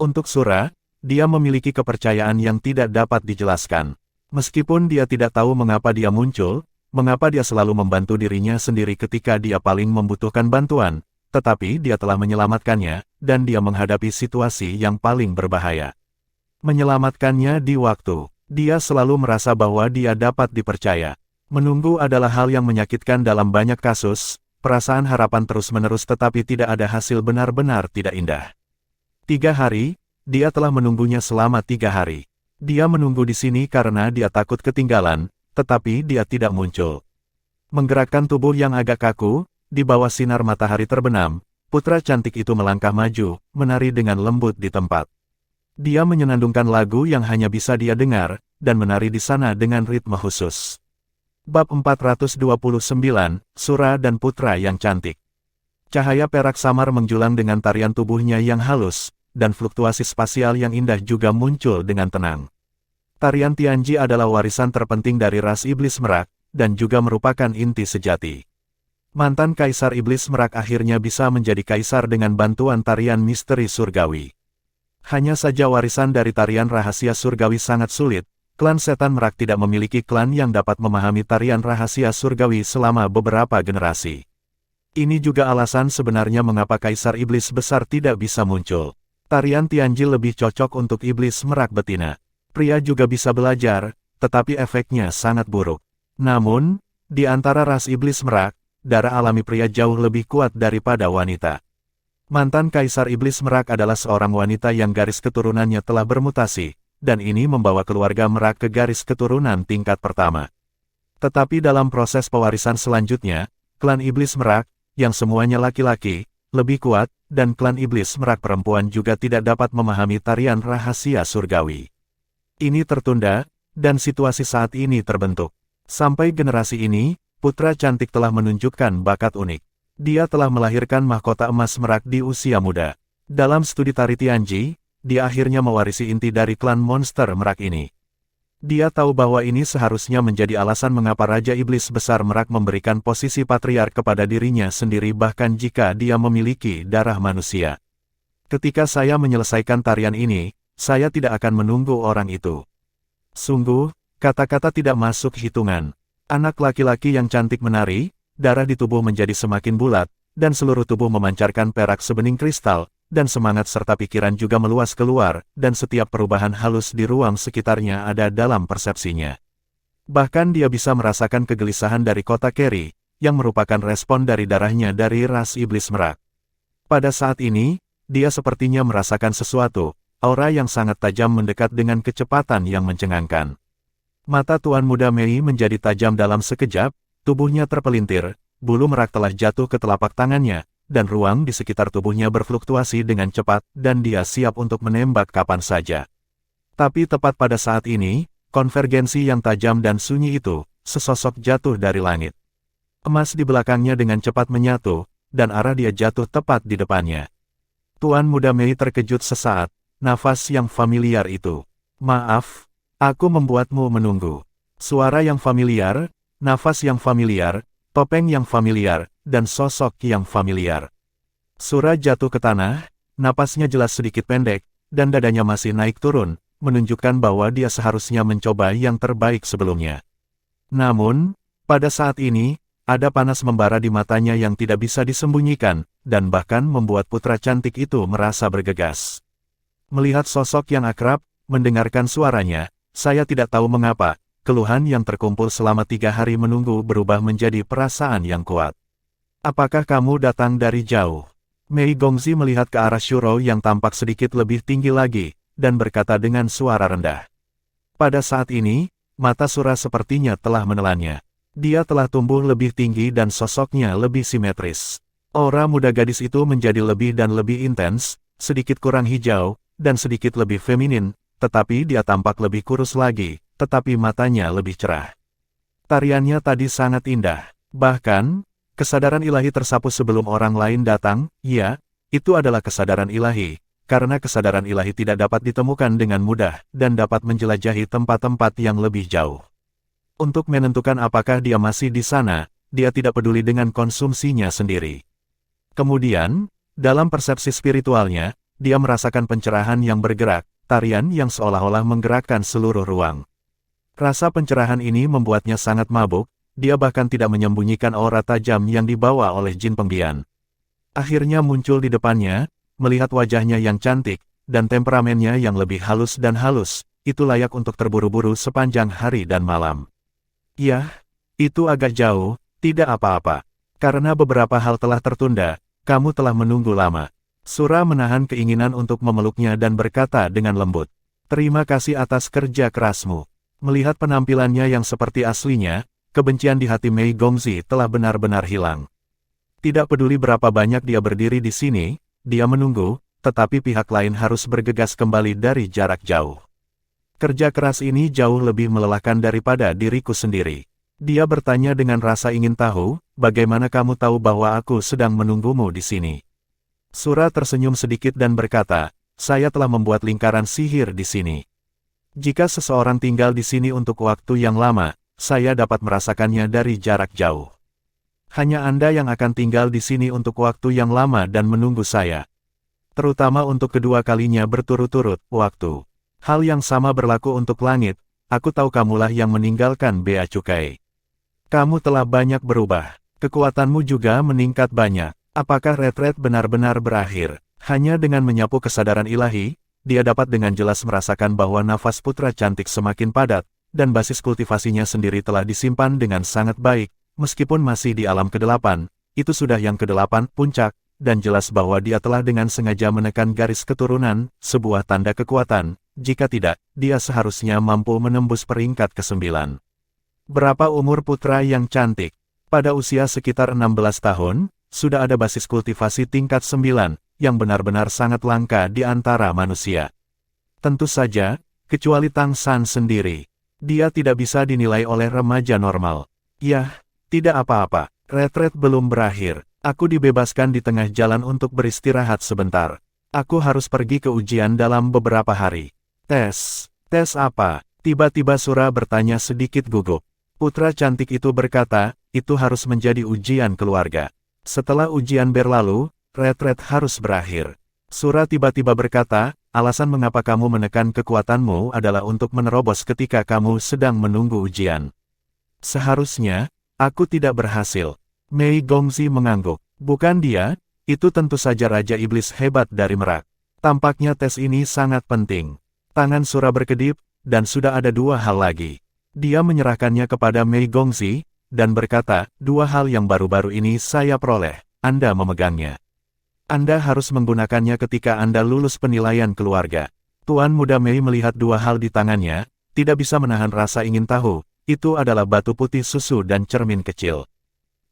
Speaker 1: Untuk Sura, dia memiliki kepercayaan yang tidak dapat dijelaskan. Meskipun dia tidak tahu mengapa dia muncul, mengapa dia selalu membantu dirinya sendiri ketika dia paling membutuhkan bantuan, tetapi dia telah menyelamatkannya, dan dia menghadapi situasi yang paling berbahaya. Menyelamatkannya di waktu. Dia selalu merasa bahwa dia dapat dipercaya. Menunggu adalah hal yang menyakitkan dalam banyak kasus, perasaan harapan terus-menerus tetapi tidak ada hasil benar-benar tidak indah. 3 hari, dia telah menunggunya selama 3 hari. Dia menunggu di sini karena dia takut ketinggalan, tetapi dia tidak muncul. Menggerakkan tubuh yang agak kaku, di bawah sinar matahari terbenam, putra cantik itu melangkah maju, menari dengan lembut di tempat. Dia menyenandungkan lagu yang hanya bisa dia dengar, dan menari di sana dengan ritme khusus. Bab 429, Sura dan Putra yang Cantik. Cahaya perak samar menjulang dengan tarian tubuhnya yang halus, dan fluktuasi spasial yang indah juga muncul dengan tenang. Tarian Tianji adalah warisan terpenting dari ras iblis merak, dan juga merupakan inti sejati. Mantan Kaisar Iblis Merak akhirnya bisa menjadi kaisar dengan bantuan tarian misteri surgawi. Hanya saja warisan dari tarian rahasia surgawi sangat sulit, klan setan merak tidak memiliki klan yang dapat memahami tarian rahasia surgawi selama beberapa generasi. Ini juga alasan sebenarnya mengapa Kaisar Iblis Besar tidak bisa muncul. Tarian Tianji lebih cocok untuk iblis merak betina. Pria juga bisa belajar, tetapi efeknya sangat buruk. Namun, di antara ras iblis merak, darah alami pria jauh lebih kuat daripada wanita. Mantan Kaisar Iblis Merak adalah seorang wanita yang garis keturunannya telah bermutasi, dan ini membawa keluarga merak ke garis keturunan tingkat pertama. Tetapi dalam proses pewarisan selanjutnya, klan Iblis Merak, yang semuanya laki-laki, lebih kuat, dan klan Iblis Merak perempuan juga tidak dapat memahami tarian rahasia surgawi. Ini tertunda, dan situasi saat ini terbentuk. Sampai generasi ini, putra cantik telah menunjukkan bakat unik. Dia telah melahirkan mahkota emas merak di usia muda. Dalam studi tari Tianji, dia akhirnya mewarisi inti dari klan monster merak ini. Dia tahu bahwa ini seharusnya menjadi alasan mengapa Raja Iblis Besar Merak memberikan posisi patriark kepada dirinya sendiri bahkan jika dia memiliki darah manusia. Ketika saya menyelesaikan tarian ini, saya tidak akan menunggu orang itu. Sungguh, kata-kata tidak masuk hitungan. Anak laki-laki yang cantik menari, darah di tubuh menjadi semakin bulat, dan seluruh tubuh memancarkan perak sebening kristal, dan semangat serta pikiran juga meluas keluar, dan setiap perubahan halus di ruang sekitarnya ada dalam persepsinya. Bahkan dia bisa merasakan kegelisahan dari kota Keri, yang merupakan respon dari darahnya dari ras iblis merak. Pada saat ini, dia sepertinya merasakan sesuatu, aura yang sangat tajam mendekat dengan kecepatan yang mencengangkan. Mata Tuan Muda Mei menjadi tajam dalam sekejap, tubuhnya terpelintir, bulu merak telah jatuh ke telapak tangannya, dan ruang di sekitar tubuhnya berfluktuasi dengan cepat, dan dia siap untuk menembak kapan saja. Tapi tepat pada saat ini, konvergensi yang tajam dan sunyi itu, sesosok jatuh dari langit. Emas di belakangnya dengan cepat menyatu, dan arah dia jatuh tepat di depannya. Tuan Muda Mei terkejut sesaat, nafas yang familiar itu. Maaf, aku membuatmu menunggu. Suara yang familiar, nafas yang familiar, topeng yang familiar, dan sosok yang familiar. Sura jatuh ke tanah, napasnya jelas sedikit pendek, dan dadanya masih naik turun, menunjukkan bahwa dia seharusnya mencoba yang terbaik sebelumnya. Namun, pada saat ini, ada panas membara di matanya yang tidak bisa disembunyikan, dan bahkan membuat putra cantik itu merasa bergegas. Melihat sosok yang akrab, mendengarkan suaranya, saya tidak tahu mengapa, keluhan yang terkumpul selama 3 hari menunggu berubah menjadi perasaan yang kuat. Apakah kamu datang dari jauh? Mei Gongzi melihat ke arah Shuro yang tampak sedikit lebih tinggi lagi, dan berkata dengan suara rendah. Pada saat ini, mata Sura sepertinya telah menelannya. Dia telah tumbuh lebih tinggi dan sosoknya lebih simetris. Aura muda gadis itu menjadi lebih dan lebih intens, sedikit kurang hijau, dan sedikit lebih feminin, tetapi dia tampak lebih kurus lagi, tetapi matanya lebih cerah. Tariannya tadi sangat indah. Bahkan, kesadaran ilahi tersapu sebelum orang lain datang. Ya, itu adalah kesadaran ilahi, karena kesadaran ilahi tidak dapat ditemukan dengan mudah, dan dapat menjelajahi tempat-tempat yang lebih jauh. Untuk menentukan apakah dia masih di sana, dia tidak peduli dengan konsumsinya sendiri. Kemudian, dalam persepsi spiritualnya, dia merasakan pencerahan yang bergerak, tarian yang seolah-olah menggerakkan seluruh ruang. Rasa pencerahan ini membuatnya sangat mabuk, dia bahkan tidak menyembunyikan aura tajam yang dibawa oleh jin pembian. Akhirnya muncul di depannya, melihat wajahnya yang cantik, dan temperamennya yang lebih halus dan halus, itu layak untuk terburu-buru sepanjang hari dan malam. Yah, itu agak jauh, tidak apa-apa. Karena beberapa hal telah tertunda, kamu telah menunggu lama. Sura menahan keinginan untuk memeluknya dan berkata dengan lembut. Terima kasih atas kerja kerasmu. Melihat penampilannya yang seperti aslinya, kebencian di hati Mei Gongzi telah benar-benar hilang. Tidak peduli berapa banyak dia berdiri di sini, dia menunggu, tetapi pihak lain harus bergegas kembali dari jarak jauh. Kerja keras ini jauh lebih melelahkan daripada diriku sendiri. Dia bertanya dengan rasa ingin tahu, bagaimana kamu tahu bahwa aku sedang menunggumu di sini? Sura tersenyum sedikit dan berkata, saya telah membuat lingkaran sihir di sini. Jika seseorang tinggal di sini untuk waktu yang lama, saya dapat merasakannya dari jarak jauh. Hanya Anda yang akan tinggal di sini untuk waktu yang lama dan menunggu saya. Terutama untuk kedua kalinya berturut-turut, waktu. Hal yang sama berlaku untuk langit, aku tahu kamulah yang meninggalkan Bea Cukai. Kamu telah banyak berubah, kekuatanmu juga meningkat banyak. Apakah retret benar-benar berakhir? Hanya dengan menyapu kesadaran ilahi, dia dapat dengan jelas merasakan bahwa nafas putra cantik semakin padat, dan basis kultivasinya sendiri telah disimpan dengan sangat baik, meskipun masih di alam ke-8, itu sudah yang ke-8, puncak, dan jelas bahwa dia telah dengan sengaja menekan garis keturunan, sebuah tanda kekuatan, jika tidak, dia seharusnya mampu menembus peringkat ke-9. Berapa umur putra yang cantik? Pada usia sekitar 16 tahun, sudah ada basis kultivasi tingkat 9, yang benar-benar sangat langka di antara manusia. Tentu saja, kecuali Tang San sendiri. Dia tidak bisa dinilai oleh remaja normal. Yah, tidak apa-apa, retret belum berakhir. Aku dibebaskan di tengah jalan untuk beristirahat sebentar. Aku harus pergi ke ujian dalam beberapa hari. Tes apa? Tiba-tiba Sura bertanya sedikit gugup. Putra cantik itu berkata, itu harus menjadi ujian keluarga. Setelah ujian berlalu, retret harus berakhir. Sura tiba-tiba berkata, alasan mengapa kamu menekan kekuatanmu adalah untuk menerobos ketika kamu sedang menunggu ujian. Seharusnya, aku tidak berhasil. Mei Gongzi mengangguk. Bukan dia, itu tentu saja Raja Iblis hebat dari Merak. Tampaknya tes ini sangat penting. Tangan Sura berkedip, dan sudah ada dua hal lagi. Dia menyerahkannya kepada Mei Gongzi, dan berkata, dua hal yang baru-baru ini saya peroleh, Anda memegangnya. Anda harus menggunakannya ketika Anda lulus penilaian keluarga. Tuan Muda Mei melihat dua hal di tangannya, tidak bisa menahan rasa ingin tahu, itu adalah batu putih susu dan cermin kecil.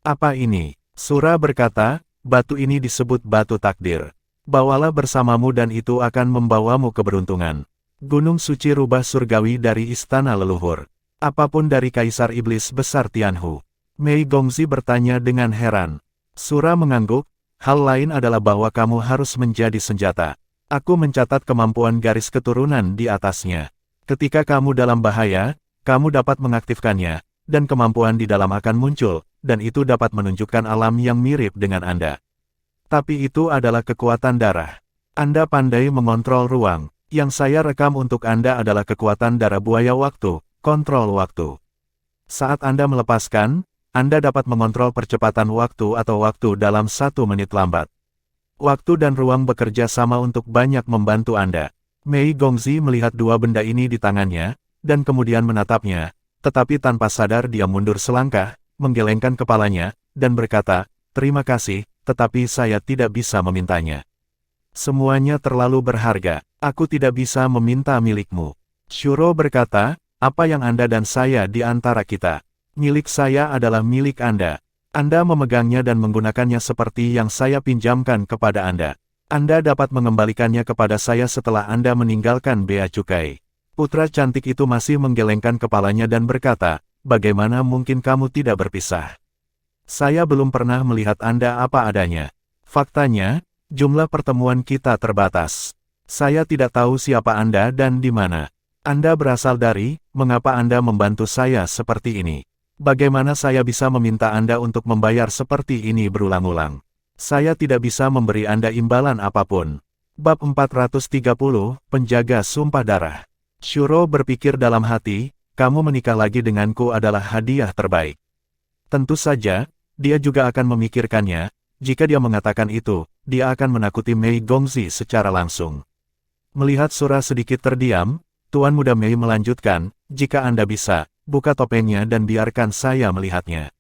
Speaker 1: Apa ini? Sura berkata, batu ini disebut batu takdir. Bawalah bersamamu dan itu akan membawamu keberuntungan. Gunung suci rubah surgawi dari istana leluhur. Apapun dari Kaisar Iblis Besar Tianhu. Mei Gongzi bertanya dengan heran. Sura mengangguk. Hal lain adalah bahwa kamu harus menjadi senjata. Aku mencatat kemampuan garis keturunan di atasnya. Ketika kamu dalam bahaya, kamu dapat mengaktifkannya, dan kemampuan di dalam akan muncul, dan itu dapat menunjukkan alam yang mirip dengan Anda. Tapi itu adalah kekuatan darah. Anda pandai mengontrol ruang. Yang saya rekam untuk Anda adalah kekuatan darah buaya waktu, kontrol waktu. Saat Anda melepaskan, Anda dapat mengontrol percepatan waktu atau waktu dalam 1 menit lambat. Waktu dan ruang bekerja sama untuk banyak membantu Anda. Mei Gongzi melihat dua benda ini di tangannya, dan kemudian menatapnya, tetapi tanpa sadar dia mundur selangkah, menggelengkan kepalanya, dan berkata, terima kasih, tetapi saya tidak bisa memintanya. Semuanya terlalu berharga, aku tidak bisa meminta milikmu. Shuro berkata, apa yang Anda dan saya di antara kita? Milik saya adalah milik Anda. Anda memegangnya dan menggunakannya seperti yang saya pinjamkan kepada Anda. Anda dapat mengembalikannya kepada saya setelah Anda meninggalkan bea cukai. Putra cantik itu masih menggelengkan kepalanya dan berkata, bagaimana mungkin kamu tidak berpisah? Saya belum pernah melihat Anda apa adanya. Faktanya, jumlah pertemuan kita terbatas. Saya tidak tahu siapa Anda dan di mana Anda berasal dari, mengapa Anda membantu saya seperti ini. Bagaimana saya bisa meminta Anda untuk membayar seperti ini berulang-ulang? Saya tidak bisa memberi Anda imbalan apapun. Bab 430, Penjaga Sumpah Darah. Shuro berpikir dalam hati, kamu menikah lagi denganku adalah hadiah terbaik. Tentu saja, dia juga akan memikirkannya. Jika dia mengatakan itu, dia akan menakuti Mei Gongzi secara langsung. Melihat Sura sedikit terdiam, Tuan Muda Mei melanjutkan, jika Anda bisa, buka topengnya dan biarkan saya melihatnya.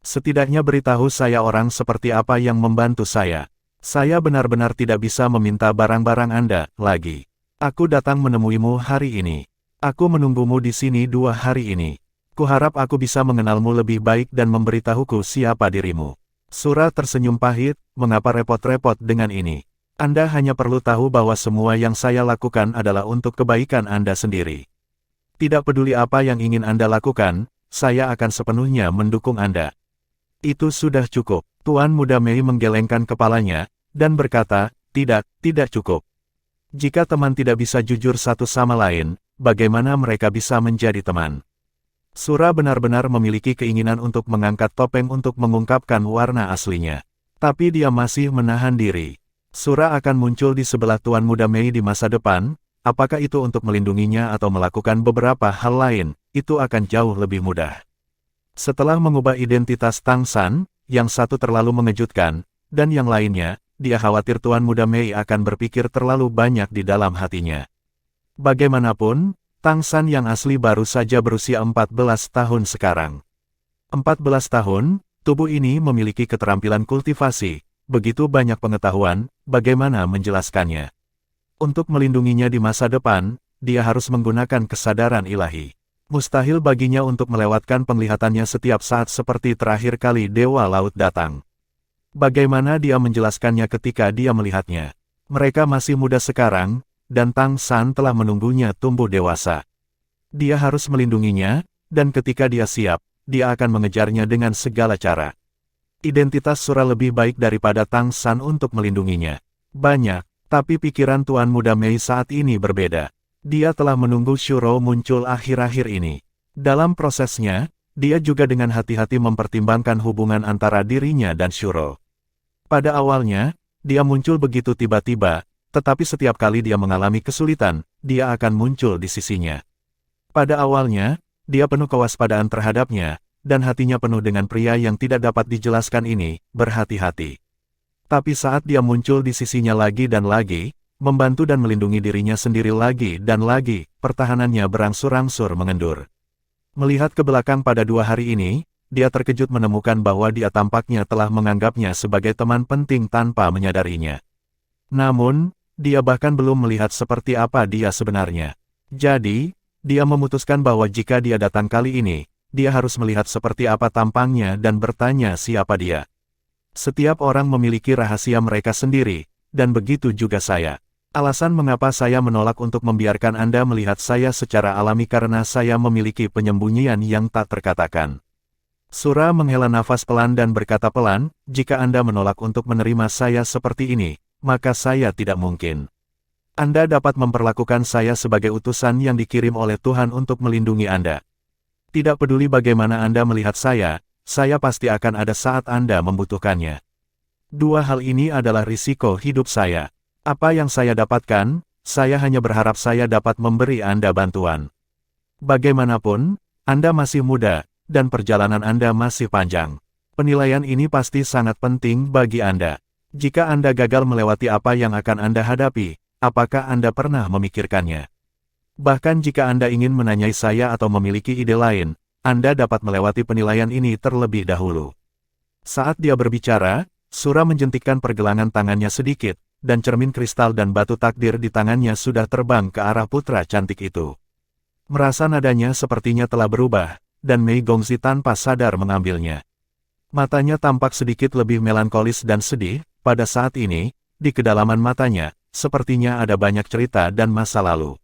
Speaker 1: Setidaknya beritahu saya orang seperti apa yang membantu saya. Saya benar-benar tidak bisa meminta barang-barang Anda lagi. Aku datang menemuimu hari ini. Aku menunggumu di sini 2 hari ini. Kuharap aku bisa mengenalmu lebih baik dan memberitahuku siapa dirimu. Sura tersenyum pahit, mengapa repot-repot dengan ini? Anda hanya perlu tahu bahwa semua yang saya lakukan adalah untuk kebaikan Anda sendiri. Tidak peduli apa yang ingin Anda lakukan, saya akan sepenuhnya mendukung Anda. Itu sudah cukup. Tuan Muda Mei menggelengkan kepalanya, dan berkata, tidak cukup. Jika teman tidak bisa jujur satu sama lain, bagaimana mereka bisa menjadi teman? Sura benar-benar memiliki keinginan untuk mengangkat topeng untuk mengungkapkan warna aslinya. Tapi dia masih menahan diri. Sura akan muncul di sebelah Tuan Muda Mei di masa depan. Apakah itu untuk melindunginya atau melakukan beberapa hal lain, itu akan jauh lebih mudah. Setelah mengubah identitas Tang San, yang satu terlalu mengejutkan, dan yang lainnya, dia khawatir Tuan Muda Mei akan berpikir terlalu banyak di dalam hatinya. Bagaimanapun, Tang San yang asli baru saja berusia 14 tahun sekarang. 14 tahun, tubuh ini memiliki keterampilan kultivasi, begitu banyak pengetahuan, bagaimana menjelaskannya. Untuk melindunginya di masa depan, dia harus menggunakan kesadaran ilahi. Mustahil baginya untuk melewatkan penglihatannya setiap saat seperti terakhir kali Dewa Laut datang. Bagaimana dia menjelaskannya ketika dia melihatnya? Mereka masih muda sekarang, dan Tang San telah menunggunya tumbuh dewasa. Dia harus melindunginya, dan ketika dia siap, dia akan mengejarnya dengan segala cara. Identitas Sura lebih baik daripada Tang San untuk melindunginya. Banyak. Tapi pikiran Tuan Muda Mei saat ini berbeda. Dia telah menunggu Shuro muncul akhir-akhir ini. Dalam prosesnya, dia juga dengan hati-hati mempertimbangkan hubungan antara dirinya dan Shuro. Pada awalnya, dia muncul begitu tiba-tiba, tetapi setiap kali dia mengalami kesulitan, dia akan muncul di sisinya. Pada awalnya, dia penuh kewaspadaan terhadapnya, dan hatinya penuh dengan pria yang tidak dapat dijelaskan ini, berhati-hati. Tapi saat dia muncul di sisinya lagi dan lagi, membantu dan melindungi dirinya sendiri lagi dan lagi, pertahanannya berangsur-angsur mengendur. Melihat ke belakang pada 2 hari ini, dia terkejut menemukan bahwa dia tampaknya telah menganggapnya sebagai teman penting tanpa menyadarinya. Namun, dia bahkan belum melihat seperti apa dia sebenarnya. Jadi, dia memutuskan bahwa jika dia datang kali ini, dia harus melihat seperti apa tampangnya dan bertanya siapa dia. Setiap orang memiliki rahasia mereka sendiri, dan begitu juga saya. Alasan mengapa saya menolak untuk membiarkan Anda melihat saya secara alami karena saya memiliki penyembunyian yang tak terkatakan. Sura menghela nafas pelan dan berkata pelan, jika Anda menolak untuk menerima saya seperti ini, maka saya tidak mungkin. Anda dapat memperlakukan saya sebagai utusan yang dikirim oleh Tuhan untuk melindungi Anda. Tidak peduli bagaimana Anda melihat saya pasti akan ada saat Anda membutuhkannya. 2 hal ini adalah risiko hidup saya. Apa yang saya dapatkan, saya hanya berharap saya dapat memberi Anda bantuan. Bagaimanapun, Anda masih muda, dan perjalanan Anda masih panjang. Penilaian ini pasti sangat penting bagi Anda. Jika Anda gagal melewati apa yang akan Anda hadapi, apakah Anda pernah memikirkannya? Bahkan jika Anda ingin menanyai saya atau memiliki ide lain, Anda dapat melewati penilaian ini terlebih dahulu. Saat dia berbicara, Sura menjentikkan pergelangan tangannya sedikit, dan cermin kristal dan batu takdir di tangannya sudah terbang ke arah putra cantik itu. Merasa nadanya sepertinya telah berubah, dan Mei Gongzi tanpa sadar mengambilnya. Matanya tampak sedikit lebih melankolis dan sedih, pada saat ini, di kedalaman matanya, sepertinya ada banyak cerita dan masa lalu.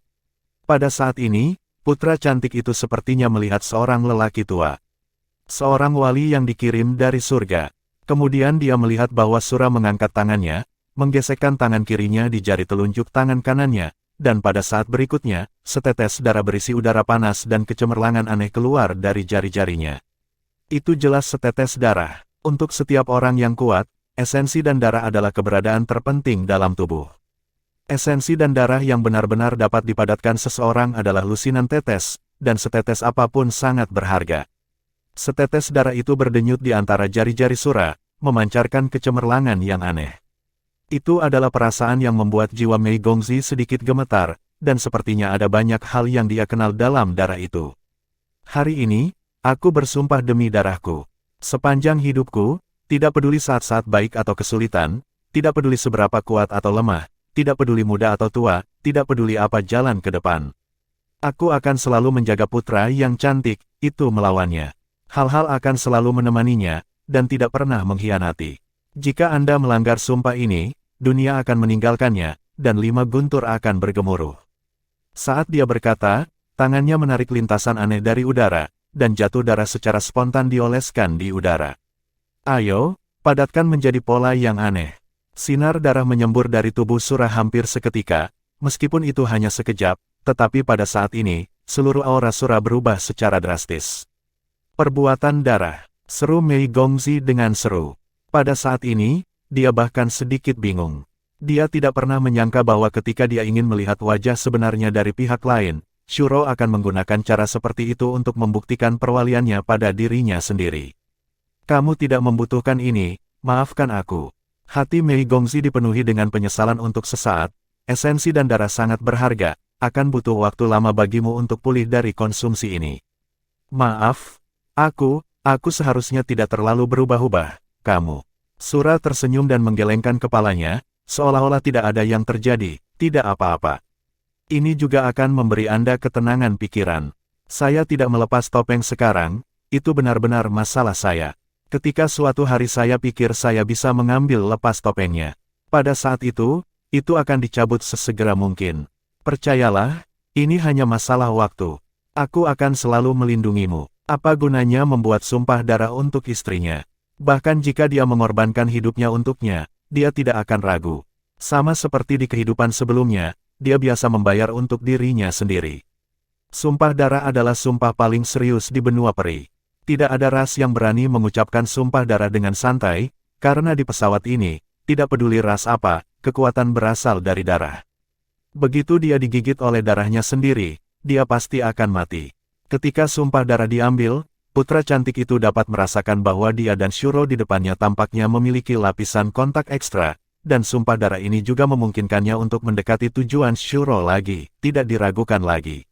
Speaker 1: Pada saat ini, putra cantik itu sepertinya melihat seorang lelaki tua. Seorang wali yang dikirim dari surga. Kemudian dia melihat bahwa Sura mengangkat tangannya, menggesekkan tangan kirinya di jari telunjuk tangan kanannya, dan pada saat berikutnya, setetes darah berisi udara panas dan kecemerlangan aneh keluar dari jari-jarinya. Itu jelas setetes darah. Untuk setiap orang yang kuat, esensi dan darah adalah keberadaan terpenting dalam tubuh. Esensi dan darah yang benar-benar dapat dipadatkan seseorang adalah lusinan tetes, dan setetes apapun sangat berharga. Setetes darah itu berdenyut di antara jari-jari Sura, memancarkan kecemerlangan yang aneh. Itu adalah perasaan yang membuat jiwa Mei Gongzi sedikit gemetar, dan sepertinya ada banyak hal yang dia kenal dalam darah itu. Hari ini, aku bersumpah demi darahku. Sepanjang hidupku, tidak peduli saat-saat baik atau kesulitan, tidak peduli seberapa kuat atau lemah, tidak peduli muda atau tua, tidak peduli apa jalan ke depan. Aku akan selalu menjaga putra yang cantik, itu melawannya. Hal-hal akan selalu menemaninya, dan tidak pernah mengkhianati. Jika Anda melanggar sumpah ini, dunia akan meninggalkannya, dan 5 guntur akan bergemuruh. Saat dia berkata, tangannya menarik lintasan aneh dari udara, dan jatuh darah secara spontan dioleskan di udara. Ayo, padatkan menjadi pola yang aneh. Sinar darah menyembur dari tubuh Sura hampir seketika, meskipun itu hanya sekejap, tetapi pada saat ini, seluruh aura Sura berubah secara drastis. Perbuatan darah, seru Mei Gongzi dengan seru. Pada saat ini, dia bahkan sedikit bingung. Dia tidak pernah menyangka bahwa ketika dia ingin melihat wajah sebenarnya dari pihak lain, Shuro akan menggunakan cara seperti itu untuk membuktikan perwaliannya pada dirinya sendiri. Kamu tidak membutuhkan ini, maafkan aku. Hati Mei Gongzi dipenuhi dengan penyesalan untuk sesaat, esensi dan darah sangat berharga, akan butuh waktu lama bagimu untuk pulih dari konsumsi ini. Maaf, aku seharusnya tidak terlalu berubah-ubah. Kamu. Sura tersenyum dan menggelengkan kepalanya, seolah-olah tidak ada yang terjadi, tidak apa-apa. Ini juga akan memberi Anda ketenangan pikiran. Saya tidak melepas topeng sekarang, itu benar-benar masalah saya. Ketika suatu hari saya pikir saya bisa mengambil lepas topengnya. Pada saat itu akan dicabut sesegera mungkin. Percayalah, ini hanya masalah waktu. Aku akan selalu melindungimu. Apa gunanya membuat sumpah darah untuk istrinya? Bahkan jika dia mengorbankan hidupnya untuknya, dia tidak akan ragu. Sama seperti di kehidupan sebelumnya, dia biasa membayar untuk dirinya sendiri. Sumpah darah adalah sumpah paling serius di benua peri. Tidak ada ras yang berani mengucapkan sumpah darah dengan santai, karena di pesawat ini, tidak peduli ras apa, kekuatan berasal dari darah. Begitu dia digigit oleh darahnya sendiri, dia pasti akan mati. Ketika sumpah darah diambil, putra cantik itu dapat merasakan bahwa dia dan Shuro di depannya tampaknya memiliki lapisan kontak ekstra, dan sumpah darah ini juga memungkinkannya untuk mendekati tujuan Shuro lagi, tidak diragukan lagi.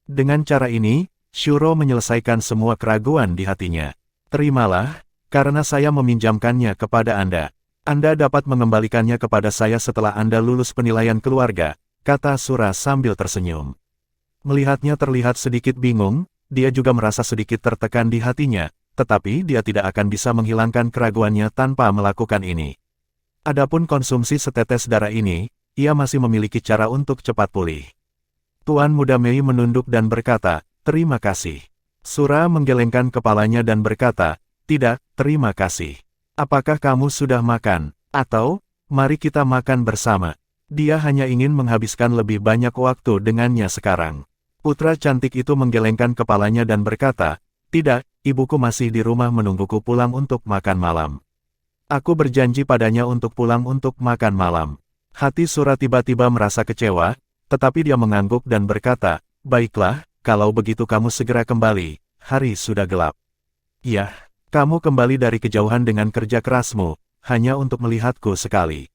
Speaker 1: Dengan cara ini, Shuro menyelesaikan semua keraguan di hatinya. Terimalah, karena saya meminjamkannya kepada Anda. Anda dapat mengembalikannya kepada saya setelah Anda lulus penilaian keluarga, kata Sura sambil tersenyum. Melihatnya terlihat sedikit bingung, dia juga merasa sedikit tertekan di hatinya, tetapi dia tidak akan bisa menghilangkan keraguannya tanpa melakukan ini. Adapun konsumsi setetes darah ini, ia masih memiliki cara untuk cepat pulih. Tuan Muda Mei menunduk dan berkata, terima kasih. Sura menggelengkan kepalanya dan berkata, tidak, terima kasih. Apakah kamu sudah makan? Atau, mari kita makan bersama. Dia hanya ingin menghabiskan lebih banyak waktu dengannya sekarang. Putra cantik itu menggelengkan kepalanya dan berkata, tidak, ibuku masih di rumah menungguku pulang untuk makan malam. Aku berjanji padanya untuk pulang untuk makan malam. Hati Sura tiba-tiba merasa kecewa, tetapi dia mengangguk dan berkata, baiklah, kalau begitu kamu segera kembali, hari sudah gelap. Ya, kamu kembali dari kejauhan dengan kerja kerasmu, hanya untuk melihatku sekali.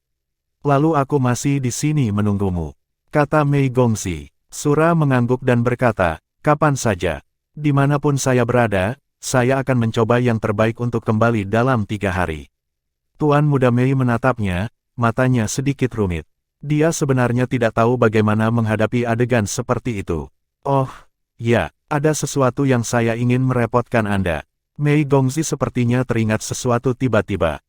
Speaker 1: Lalu aku masih di sini menunggumu, kata Mei Gongzi. Sura mengangguk dan berkata, kapan saja, dimanapun saya berada, saya akan mencoba yang terbaik untuk kembali dalam 3 hari. Tuan Muda Mei menatapnya, matanya sedikit rumit. Dia sebenarnya tidak tahu bagaimana menghadapi adegan seperti itu. Oh, ya, ada sesuatu yang saya ingin merepotkan Anda. Mei Gongzi sepertinya teringat sesuatu tiba-tiba.